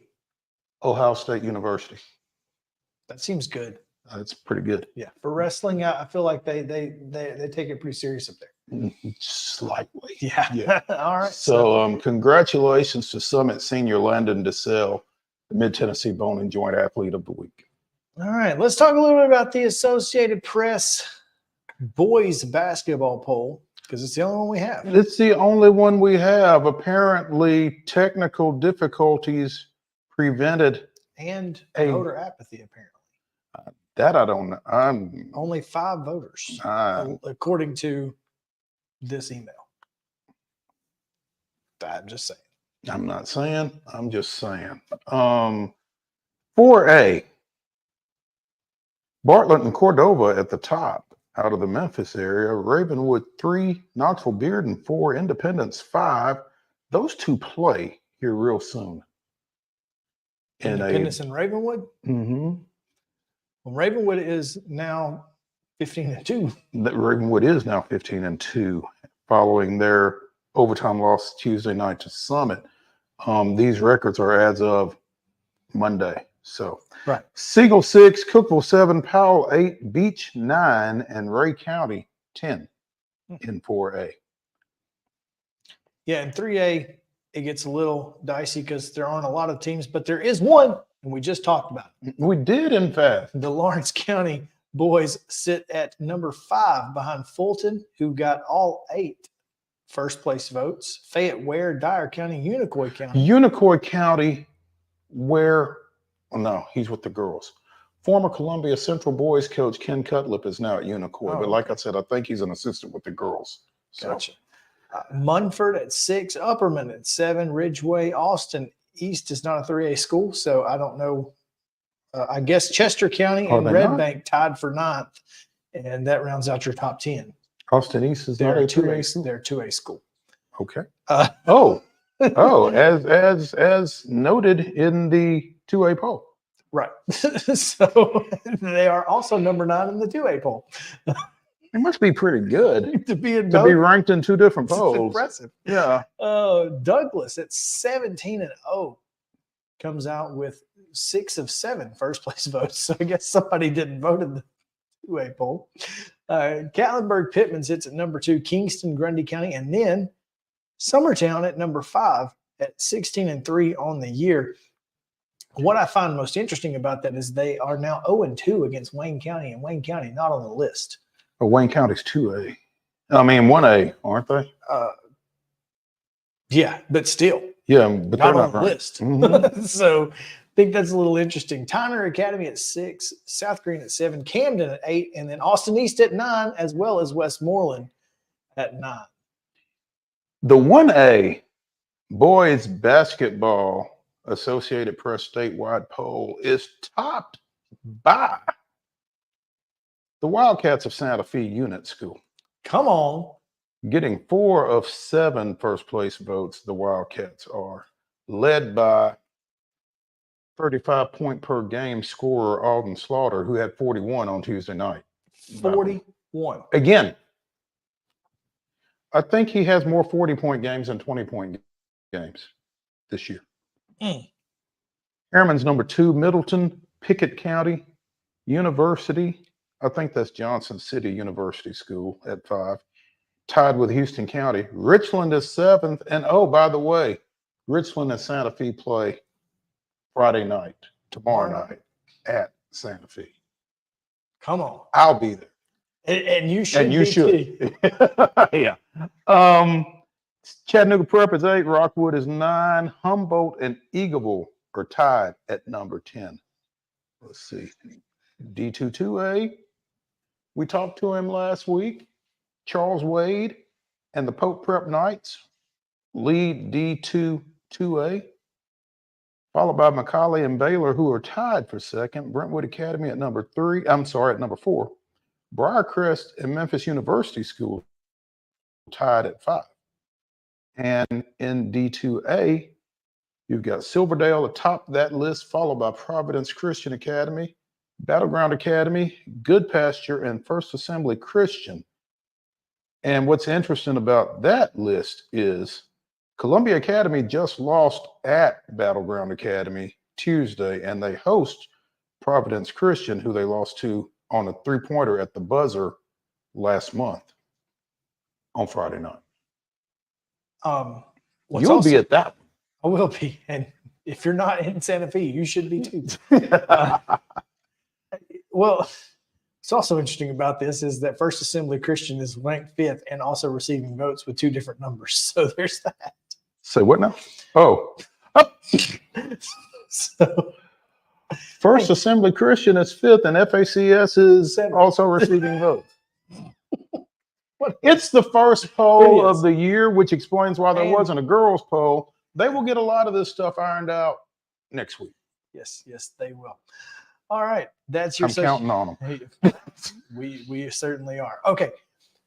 Ohio State University. That seems good. That's pretty good. Yeah, for wrestling, I feel like they take it pretty serious up there. Slightly. Yeah. All right. So congratulations to Summit Senior Landon DeSalle, the Mid-Tennessee Bone and Joint Athlete of the Week. All right, let's talk a little bit about the Associated Press boys basketball poll, because it's the only one we have. It's the only one we have. Apparently, technical difficulties prevented and voter apathy, apparently. That I don't know. I'm only 5 voters, according to this email. I'm just saying. I'm not saying. I'm just saying. 4A. Bartlett and Cordova at the top out of the Memphis area. Ravenwood 3, Knoxville Bearden 4, Independence 5. Those 2 play here real soon. Independence and Ravenwood? Mm-hmm. Well, Ravenwood is now 15-2. Ravenwood is now 15-2 following their overtime loss Tuesday night to Summit. These records are as of Monday. So right. Siegel 6, Cookville 7, Powell 8, Beach 9, and Ray County 10 in 4A. Yeah, in 3A, it gets a little dicey because there aren't a lot of teams, but there is one, and we just talked about it. We did, in fact. The Lawrence County boys sit at number 5 behind Fulton, who got all 8 first place votes. Fayette, Ware, Dyer County, Unicoi County. Unicoi County, where, well, no, he's with the girls. Former Columbia Central boys coach Ken Cutlip is now at Unicoi. But like I said, I think he's an assistant with the girls. So, gotcha. Munford at 6, Upperman at 7, Ridgeway, Austin East is not a 3A school, so I don't know. I guess Chester County and Red Bank tied for 9th, and that rounds out your top 10. Austin East is not a 2A school. They're a 2A school. Okay. As noted in the 2A poll. Right. So they are also number 9 in the 2A poll. It must be pretty good to be ranked in 2 different polls. Impressive. Yeah. Douglas at 17-0 comes out with 6 of 7 first place votes. So I guess somebody didn't vote in the 2A poll. Gatlinburg Pittman sits at number 2, Kingston, Grundy County, and then Summertown at number 5 at 16-3 on the year. What I find most interesting about that is they are now 0-2 against Wayne County, and Wayne County not on the list. But Wayne County's 2A. I mean 1A, aren't they? Yeah, but still. Yeah, but not they're on not the right. list. Mm-hmm. So I think that's a little interesting. Tyner Academy at 6, South Green at 7, Camden at 8, and then Austin East at 9, as well as Westmoreland at 9. The 1A boys basketball Associated Press statewide poll is topped by the Wildcats of Santa Fe Unit School. Come on. Getting 4 of 7 first place votes, the Wildcats are led by 35-point per game scorer Alden Slaughter, who had 41 on Tuesday night. 41. Again, I think he has more 40-point games than 20-point games this year. Airman's number 2, Middleton, Pickett County University. I think that's Johnson City University School at 5. Tied with Houston County. Richland is 7th. And oh, by the way, Richland and Santa Fe play Friday night, tomorrow night at Santa Fe. Come on. I'll be there. And you should. And you should. Yeah. Chattanooga Prep is 8. Rockwood is 9. Humboldt and Eagleville are tied at number 10. Let's see. D2-2A. We talked to him last week. Charles Wade and the Pope Prep Knights lead D2-2A, followed by McCallie and Baylor, who are tied for 2nd. Brentwood Academy at number 4. Briarcrest and Memphis University School tied at 5. And in D2A, you've got Silverdale atop that list, followed by Providence Christian Academy, Battleground Academy, Good Pasture, and First Assembly Christian. And what's interesting about that list is Columbia Academy just lost at Battleground Academy Tuesday, and they host Providence Christian, who they lost to on a 3-pointer at the buzzer last month on Friday night. You'll be at that one. I will be. And if you're not in Santa Fe, you should be too. Well, what's also interesting about this is that First Assembly Christian is ranked 5th and also receiving votes with 2 different numbers. So there's that. Say what now? Oh. So First Assembly Christian is 5th, and FACS is also receiving votes. It's the first poll of the year, which explains why there wasn't a girls' poll. They will get a lot of this stuff ironed out next week. Yes, they will. All right, that's your. I'm counting on them. We certainly are. Okay,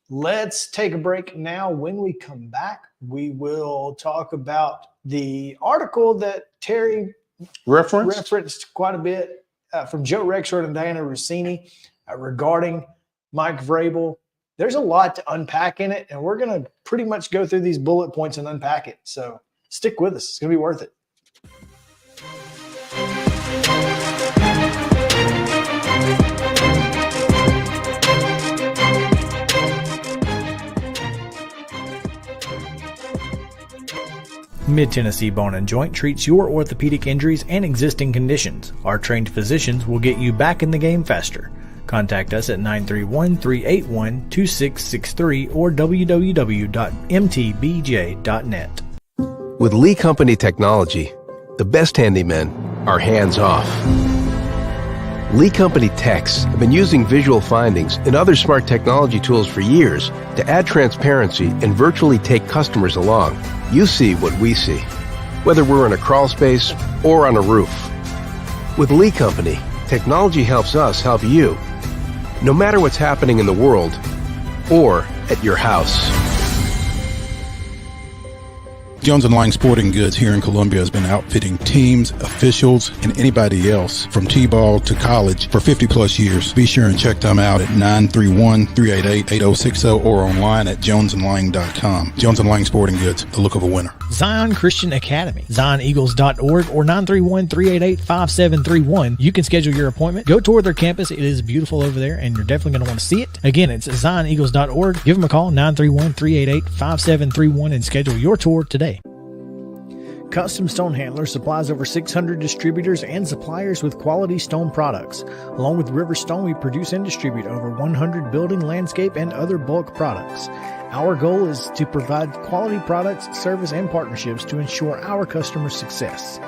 let's take a break now. When we come back, we will talk about the article that Terry referenced quite a bit from Joe Rexford and Diana Rossini regarding Mike Vrabel. There's a lot to unpack in it, and we're going to pretty much go through these bullet points and unpack it. So stick with us. It's going to be worth it. Mid-Tennessee Bone and Joint treats your orthopedic injuries and existing conditions. Our trained physicians will get you back in the game faster. Contact us at 931-381-2663 or www.mtbj.net. With Lee Company technology, the best handymen are hands off. Lee Company techs have been using visual findings and other smart technology tools for years to add transparency and virtually take customers along. You see what we see, whether we're in a crawl space or on a roof. With Lee Company, technology helps us help you, no matter what's happening in the world or at your house. Jones & Lang Sporting Goods here in Columbia has been outfitting teams, officials, and anybody else from T-ball to college for 50 plus years. Be sure and check them out at 931-388-8060 or online at jonesandlang.com. Jones & Lang Sporting Goods, the look of a winner. Zion Christian Academy, zioneagles.org or 931-388-5731. You can schedule your appointment. Go tour their campus. It is beautiful over there, and you're definitely going to want to see it. Again, it's zioneagles.org. Give them a call, 931-388-5731, and schedule your tour today. Custom Stone Handler supplies over 600 distributors and suppliers with quality stone products. Along with River Stone, we produce and distribute over 100 building, landscape, and other bulk products. Our goal is to provide quality products, service, and partnerships to ensure our customers' success.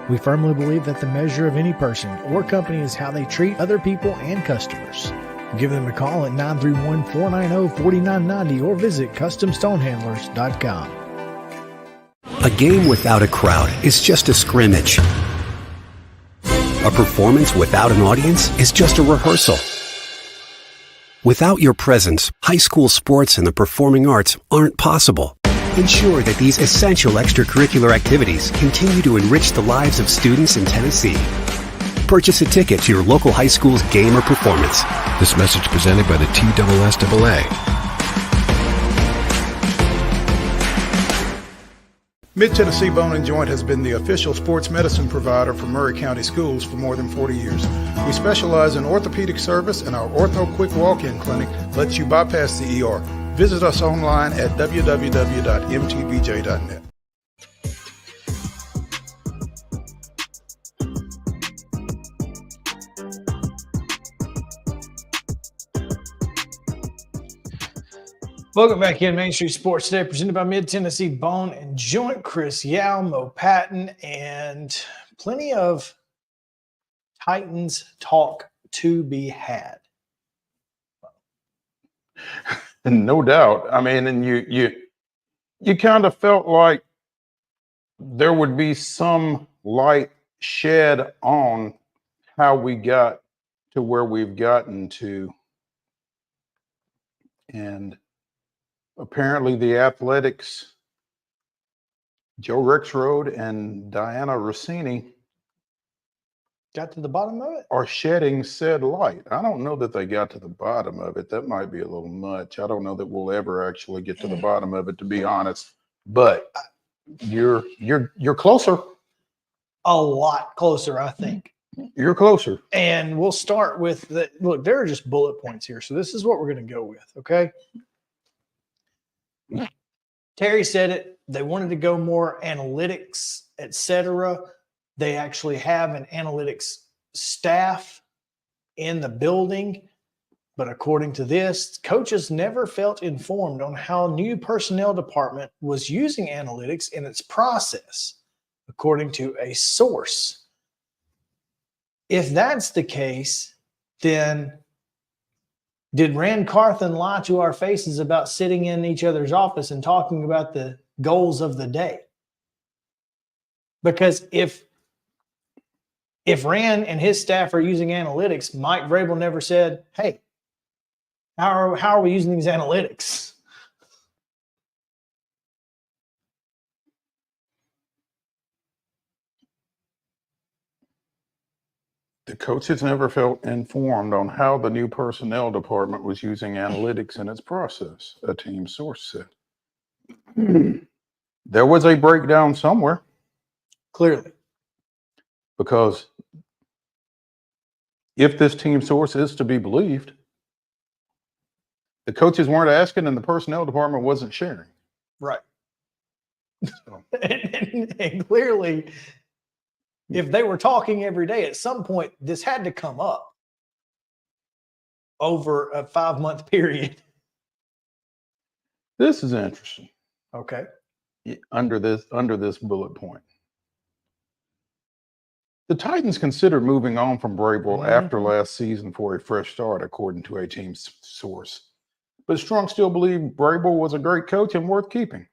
We firmly believe that the measure of any person or company is how they treat other people and customers. Give them a call at 931-490-4990 or visit CustomStonehandlers.com. A game without a crowd is just a scrimmage. A performance without an audience is just a rehearsal. Without your presence, high school sports and the performing arts aren't possible. Ensure that these essential extracurricular activities continue to enrich the lives of students in Tennessee. Purchase a ticket to your local high school's game or performance. This message presented by the TSSAA. Mid-Tennessee Bone and Joint has been the official sports medicine provider for Murray County Schools for more than 40 years. We specialize in orthopedic service, and our Ortho Quick Walk-In Clinic lets you bypass the ER. Visit us online at www.mtbj.net. Welcome back in Main Street Sports Today, presented by Mid-Tennessee Bone and Joint. Chris Yao, Mo Patton, and plenty of Titans talk to be had. No doubt. I mean, and you kind of felt like there would be some light shed on how we got to where we've gotten to. And apparently the Athletics, Joe Rexrode and Diana Rossini, Got to the bottom of it? are shedding said light. I don't know that they got to the bottom of it. That might be a little much. I don't know that we'll ever actually get to the bottom of it, to be honest. But you're closer. A lot closer, I think. You're closer. And we'll start with the look, there are just bullet points here. So this is what we're going to go with, okay? Terry said it. They wanted to go more analytics, etc. They actually have an analytics staff in the building. But according to this, coaches never felt informed on how new personnel department was using analytics in its process, according to a source. If that's the case, then did Rand Carthen lie to our faces about sitting in each other's office and talking about the goals of the day? Because if Rand and his staff are using analytics, Mike VRABEL never said, hey, how are we using these analytics? The coaches never felt informed on how the new personnel department was using analytics in its process, a team source said. There was a breakdown somewhere. Clearly. Because if this team source is to be believed, the coaches weren't asking and the personnel department wasn't sharing. Right. So. and clearly, if they were talking every day, at some point, this had to come up over a 5-month period. This is interesting. Okay. Under this bullet point. The Titans considered moving on from Vrabel Mhm. after last season for a fresh start, according to a team source. But Strunk still believed Vrabel was a great coach and worth keeping.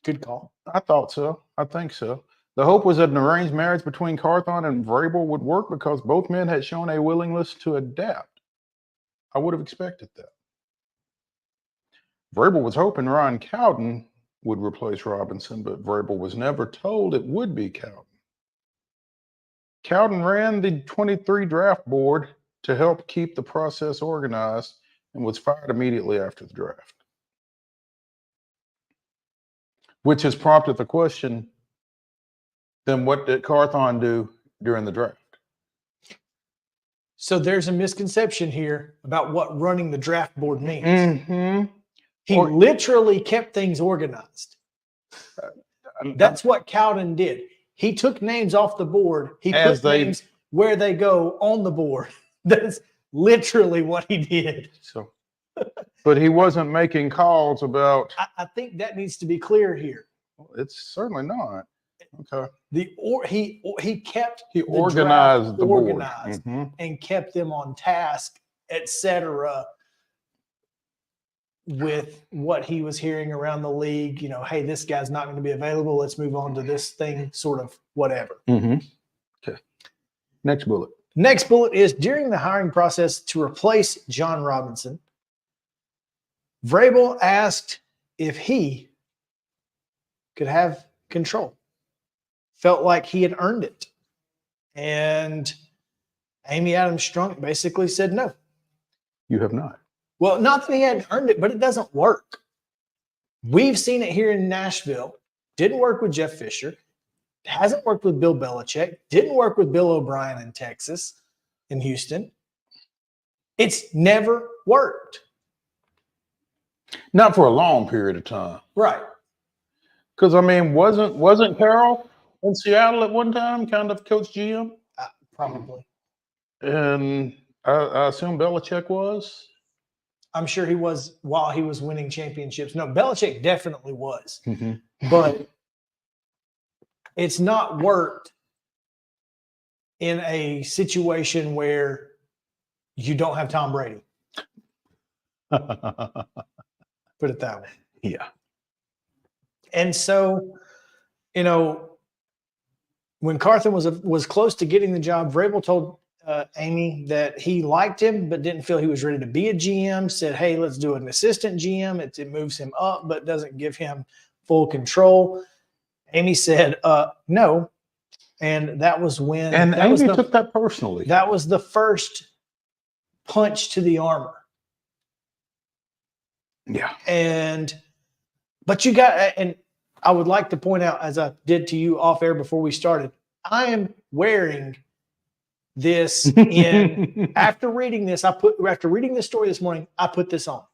Good call. I thought so. I think so. The hope was that an arranged marriage between Carthon and Vrabel would work because both men had shown a willingness to adapt. I would have expected that. Vrabel was hoping Ryan Cowden would replace Robinson, but Vrabel was never told it would be Cowden. Cowden ran the 23 draft board to help keep the process organized and was fired immediately after the draft. Which has prompted the question, then what did Carthon do during the draft? So there's a misconception here about what running the draft board means. Mm-hmm. He literally kept things organized. That's what Cowden did. He took names off the board. He put names where they go on the board. That's literally what he did. So, but he wasn't making calls about. I think that needs to be clear here. It's certainly not. Okay. He kept he organized the board and kept them on task, etc. with what he was hearing around the league. You know, hey, this guy's not going to be available. Let's move on to this thing, sort of whatever. Okay. Next bullet. Next bullet is during the hiring process to replace John Robinson, Vrabel asked if he could have control. Felt like he had earned it. And Amy Adams Strunk basically said no. You have not. Well, not that he hadn't earned it, but it doesn't work. We've seen it here in Nashville. Didn't work with Jeff Fisher. Hasn't worked with Bill Belichick. Didn't work with Bill O'Brien in Texas, in Houston. It's never worked. Not for a long period of time. Right. Because, I mean, wasn't Carroll in Seattle at one time kind of coach GM? Probably. And I assume Belichick was? I'm sure he was while he was winning championships. No, Belichick definitely was. But it's not worked in a situation where you don't have Tom Brady. Put it that way. Yeah. And so, you know, when Carthon was close to getting the job, Vrabel told Amy that he liked him but didn't feel he was ready to be a GM. Said, hey, let's do an assistant GM. It moves him up but doesn't give him full control. Amy said, no. And that was when. And Amy took that personally. That was the first punch to the armor. Yeah. But you got, and I would like to point out, as I did to you off air before we started, I am wearing this in, after reading this story this morning, I put this on.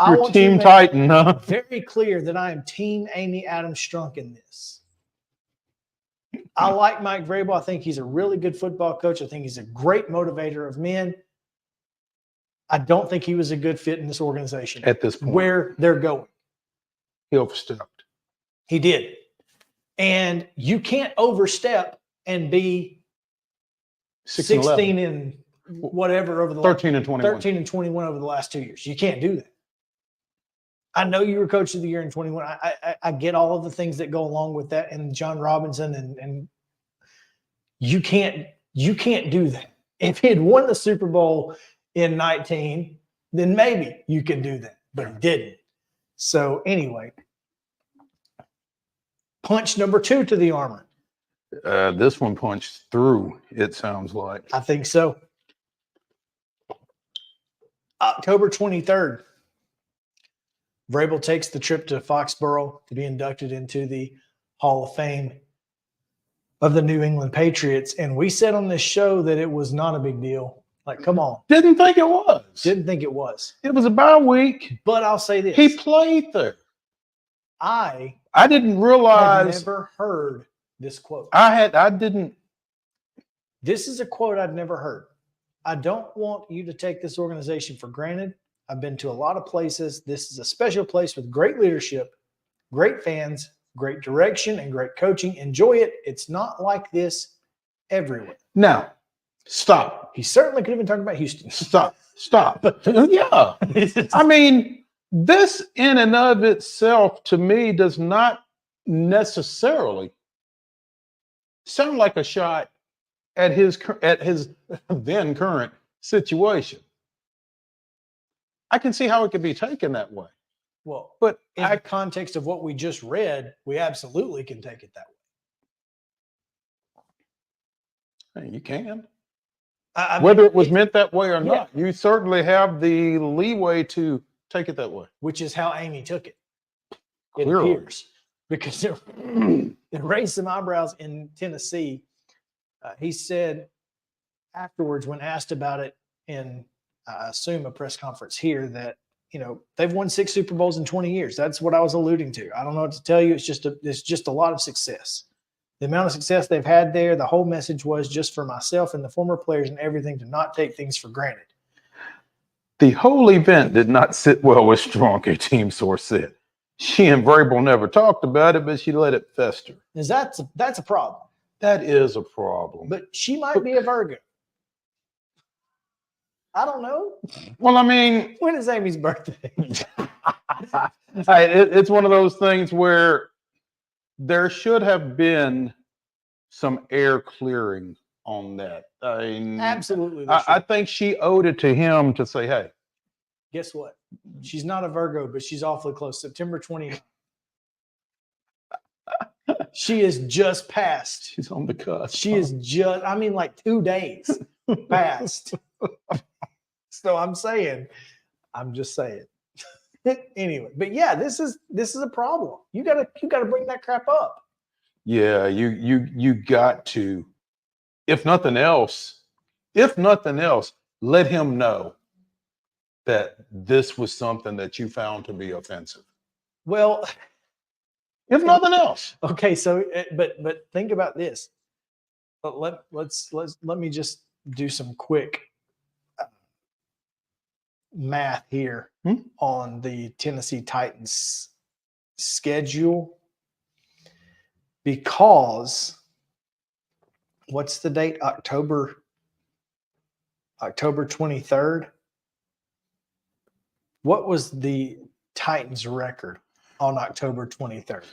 You're Team Titan, huh? Very clear that I am Team Amy Adams Strunk in this. I like Mike Vrabel. I think he's a really good football coach. I think he's a great motivator of men. I don't think he was a good fit in this organization at this point where they're going. He overstepped. He did. And you can't overstep and be 16 and whatever over the 13 and 21. 13 and 21 over the last 2 years. You can't do that. I know you were coach of the year in 21. I get all of the things that go along with that, and John Robinson, and you can't do that. If he had won the Super Bowl in 19, then maybe you could do that, but he didn't. So anyway, punch number 2 to the armor. This one punched through, it sounds like. I think so. October 23rd, Vrabel takes the trip to Foxborough to be inducted into the Hall of Fame of the New England Patriots. And we said on this show that it was not a big deal. Like, come on. Didn't think it was. Didn't think it was. It was a bye week. But I'll say this. He played there. I didn't realize. I'd never heard this quote. I didn't. This is a quote I'd never heard. I don't want you to take this organization for granted. I've been to a lot of places. This is a special place with great leadership, great fans, great direction and great coaching. Enjoy it. It's not like this everywhere. Now, stop. He certainly could have been talking about Houston. Stop. Yeah. I mean, this in and of itself to me does not necessarily sound like a shot at his then current situation. I can see how it could be taken that way. Well, But in the context of what we just read, we absolutely can take it that way. you can. I mean, Whether it was meant that way or Yeah. not, you certainly have the leeway to take it that way. which is how Amy took it. It Clearly. appears, because it raised some eyebrows in Tennessee. He said afterwards, when asked about it in, I assume, a press conference here, that they've won 6 Super Bowls in 20 years. That's what I was alluding to. I don't know what to tell you. It's just a lot of success. The amount of success they've had there. The whole message was just for myself and the former players and everything to not take things for granted. The whole event did not sit well with Strunk, a team source said. She and VRABEL never talked about it, but she let it fester. That's a problem. That is a problem. But she might be a Virgo. I don't know. Well, I mean, When is Amy's birthday? it's one of those things where there should have been some air clearing on that. I mean, Absolutely. I think she owed it to him to say, hey, Guess what? She's not a Virgo, but she's awfully close. September 29th. She is just past. she's on the cusp. She is just, like 2 days past. So I'm just saying. Anyway, but yeah, this is a problem. You gotta bring that crap up. Yeah, you got to, if nothing else, let him know that this was something that you found to be offensive. Well, If nothing else. okay, so but think about this. Let me just do some quick math here on the Tennessee Titans schedule, because what's the date? October 23rd. What was the Titans record on October 23rd?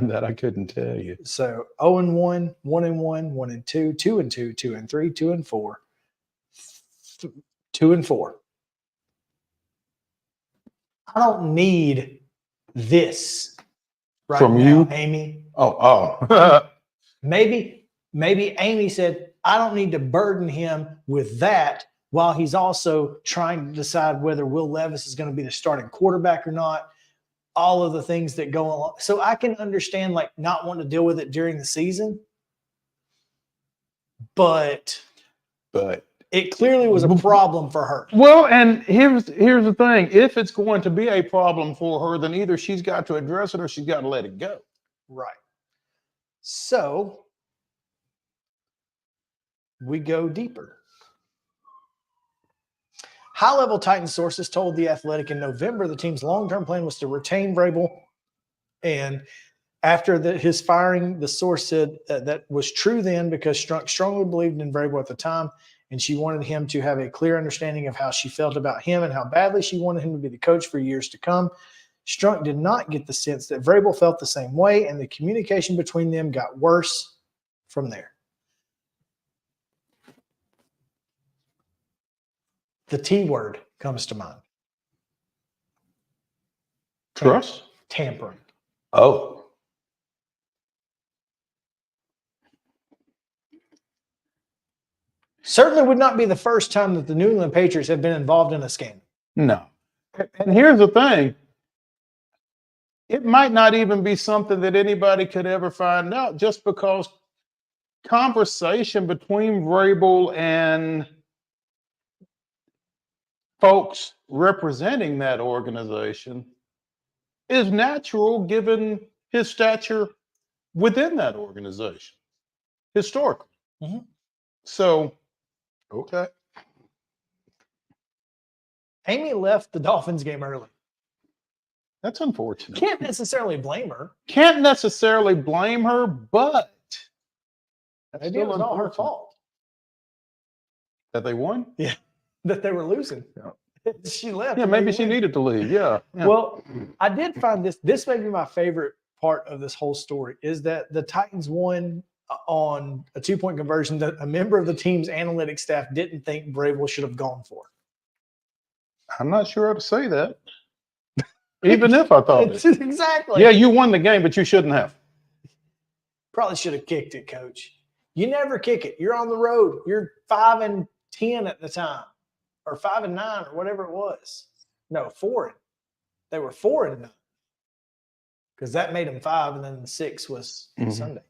That I couldn't tell you. So 0-1, 1-1, 1-2, 2-2, 2-3, 2-4, 2-4. I don't need this right From now, you? Amy. Oh. Maybe Amy said, I don't need to burden him with that while he's also trying to decide whether Will Levis is going to be the starting quarterback or not. All of the things that go along. So I can understand not wanting to deal with it during the season, but it clearly was a problem for her. Well, and here's the thing. If it's going to be a problem for her, then either she's got to address it or she's got to let it go. Right. So we go deeper. High-level Titans sources told The Athletic in November the team's long-term plan was to retain VRABEL. And after his firing, the source said that was true then because Strunk strongly believed in VRABEL at the time, and she wanted him to have a clear understanding of how she felt about him and how badly she wanted him to be the coach for years to come. Strunk did not get the sense that VRABEL felt the same way, and the communication between them got worse from there. The T word comes to mind. Trust? Tampering. Oh. Certainly would not be the first time that the New England Patriots have been involved in a scandal. No. And here's the thing. It might not even be something that anybody could ever find out, just because conversation between VRABEL and folks representing that organization is natural given his stature within that organization historically. Mm-hmm. So, okay. Amy left the Dolphins game early. That's unfortunate. Can't necessarily blame her. Can't necessarily blame her, but that's Maybe it was still all her unfortunate. fault That they won? Yeah, that they were losing. She left. Yeah, and maybe they she win. needed to leave. Yeah. Well, I did find this. This may be my favorite part of this whole story is that the Titans won on a 2-point conversion that a member of the team's analytics staff didn't think VRABEL should have gone for. I'm not sure how to say that. Even if I thought it. Exactly. Yeah, you won the game, but you shouldn't have. Probably should have kicked it, coach. You never kick it. You're on the road. You're 5-10 at the time, or 5-9, or whatever it was. No, 4. They were 4-9 because that made them 5, and then the 6 was Sunday.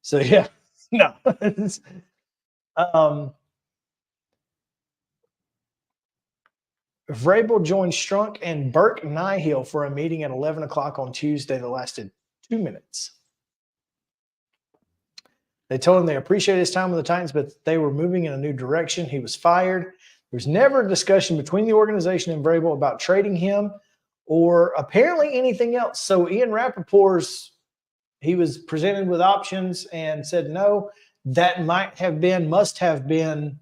So yeah, no. VRABEL joined Strunk and Burke Nihill for a meeting at 11 o'clock on Tuesday that lasted 2 minutes. They told him they appreciated his time with the Titans, but they were moving in a new direction. He was fired. There was never a discussion between the organization and VRABEL about trading him or apparently anything else. So Ian Rappaport's, he was presented with options and said no. That might have been, must have been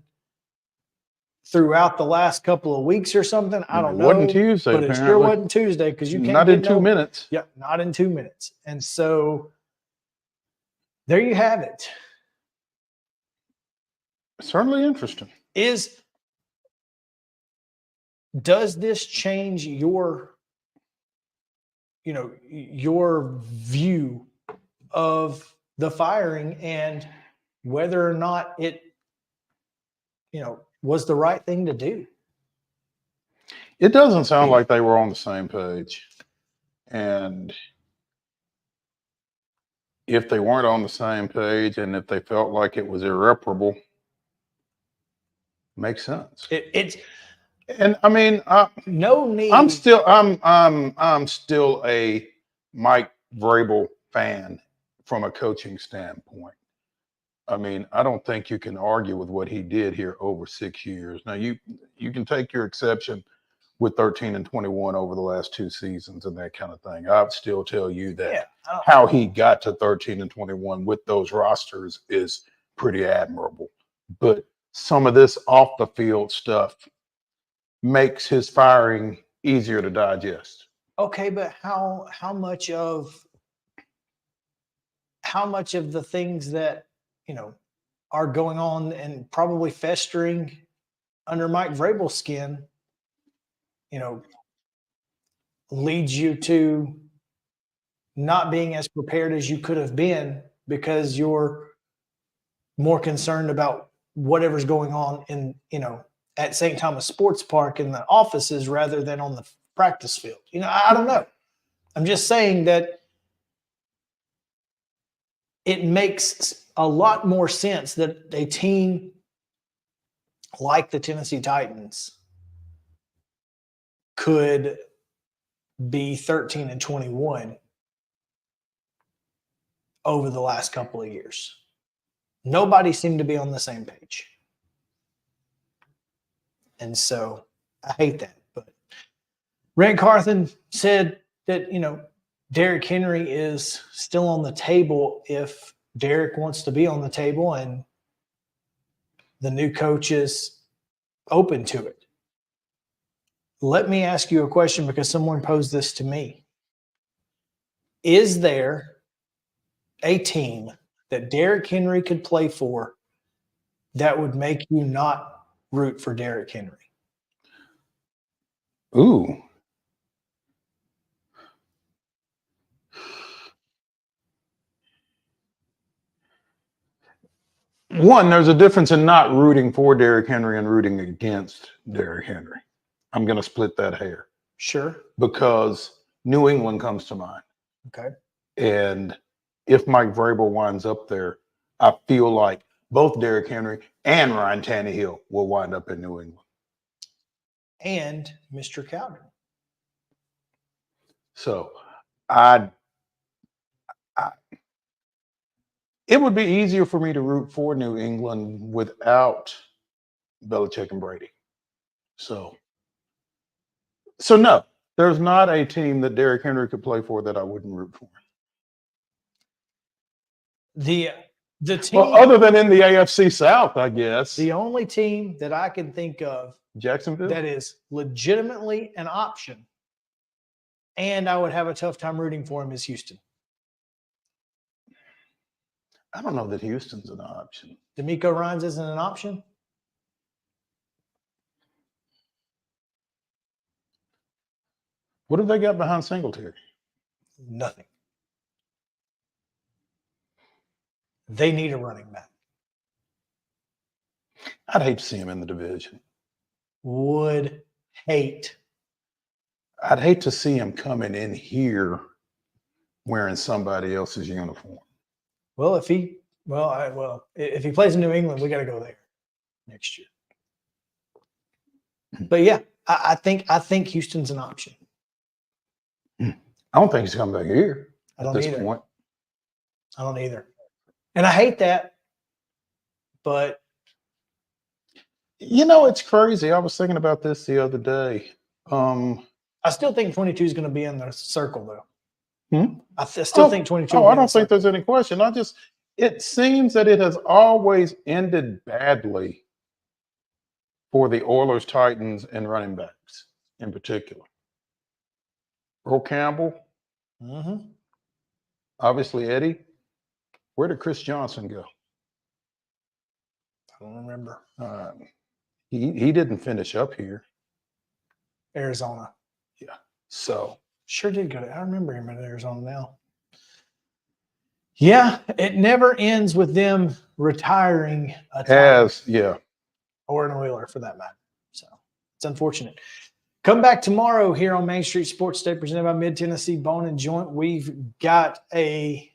throughout the last couple of weeks or something. I don't know. It wasn't Tuesday, but it apparently. sure wasn't Tuesday because you can't Not get in 2 minutes. Yeah, not in 2 minutes. And so there you have it. Certainly interesting. Does this change your, your view of the firing and whether or not it, was the right thing to do? It doesn't sound like they were on the same page. And if they weren't on the same page and if they felt like it was irreparable, makes sense. And I mean, no need. I'm still a Mike VRABEL fan from a coaching standpoint. I mean, I don't think you can argue with what he did here over 6 years. Now, you can take your exception with 13 and 21 over the last 2 seasons and that kind of thing. I'd still tell you that how he got to 13 and 21 with those rosters is pretty admirable. But some of this off the field stuff makes his firing easier to digest. Okay, but how much of the things that are going on and probably festering under Mike VRABEL's skin, leads you to not being as prepared as you could have been because you're more concerned about whatever's going on in, at St. Thomas Sports Park in the offices rather than on the practice field. I don't know. I'm just saying that it makes a lot more sense that a team like the Tennessee Titans could be 13 and 21 over the last couple of years. Nobody seemed to be on the same page. And so I hate that. But Rand Carthen said that, Derrick Henry is still on the table if Derrick wants to be on the table and the new coach is open to it. Let me ask you a question because someone posed this to me. Is there a team that Derrick Henry could play for that would make you not root for Derrick Henry? Ooh. One, there's a difference in not rooting for Derrick Henry and rooting against Derrick Henry. I'm going to split that hair. Sure. Because New England comes to mind. Okay. And if Mike VRABEL winds up there, I feel like both Derrick Henry and Ryan Tannehill will wind up in New England. And Mr. Cowden. So it would be easier for me to root for New England without Belichick and Brady. So no, There's not a team that Derrick Henry could play for that I wouldn't root for. The team, Well, other than in the AFC South, I guess. the only team that I can think of Jacksonville? that is legitimately an option, and I would have a tough time rooting for him, is Houston. I don't know that Houston's an option. D'Amico Ryans isn't an option? What have they got behind Singletary? Nothing. They need a running back. I'd hate to see him in the division. Would hate. I'd hate to see him coming in here wearing somebody else's uniform. Well, if he plays in New England, we got to go there next year. But yeah, I think Houston's an option. I don't think he's coming back here I don't at this either. point. I don't either. And I hate that, but You know, it's crazy. I was thinking about this the other day. I still think 22 is going to be in the circle, though. Hmm? I still think 22. Oh, I don't think there's any question. It seems that it has always ended badly for the Oilers, Titans, and running backs in particular. Earl Campbell, Mm-hmm. obviously Eddie. Where did Chris Johnson go? I don't remember. He didn't finish up here. Arizona. Yeah. So Sure did go to. I remember him in Arizona now. Yeah, it never ends with them retiring a Titan or an Oiler for that matter. So it's unfortunate. Come back tomorrow here on Main Street Sports Day, presented by Mid Tennessee Bone and Joint. We've got we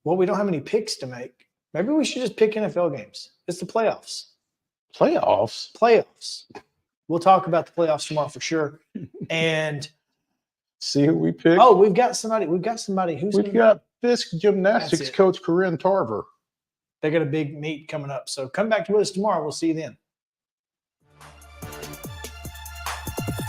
don't have any picks to make. Maybe we should just pick NFL games. It's the playoffs. Playoffs. We'll talk about the playoffs tomorrow for sure. And see who we pick. oh, we've got somebody who's We've got Fisk Gymnastics That's it. coach Corinne Tarver. they got a big meet coming up. So come back with us tomorrow. We'll see you then.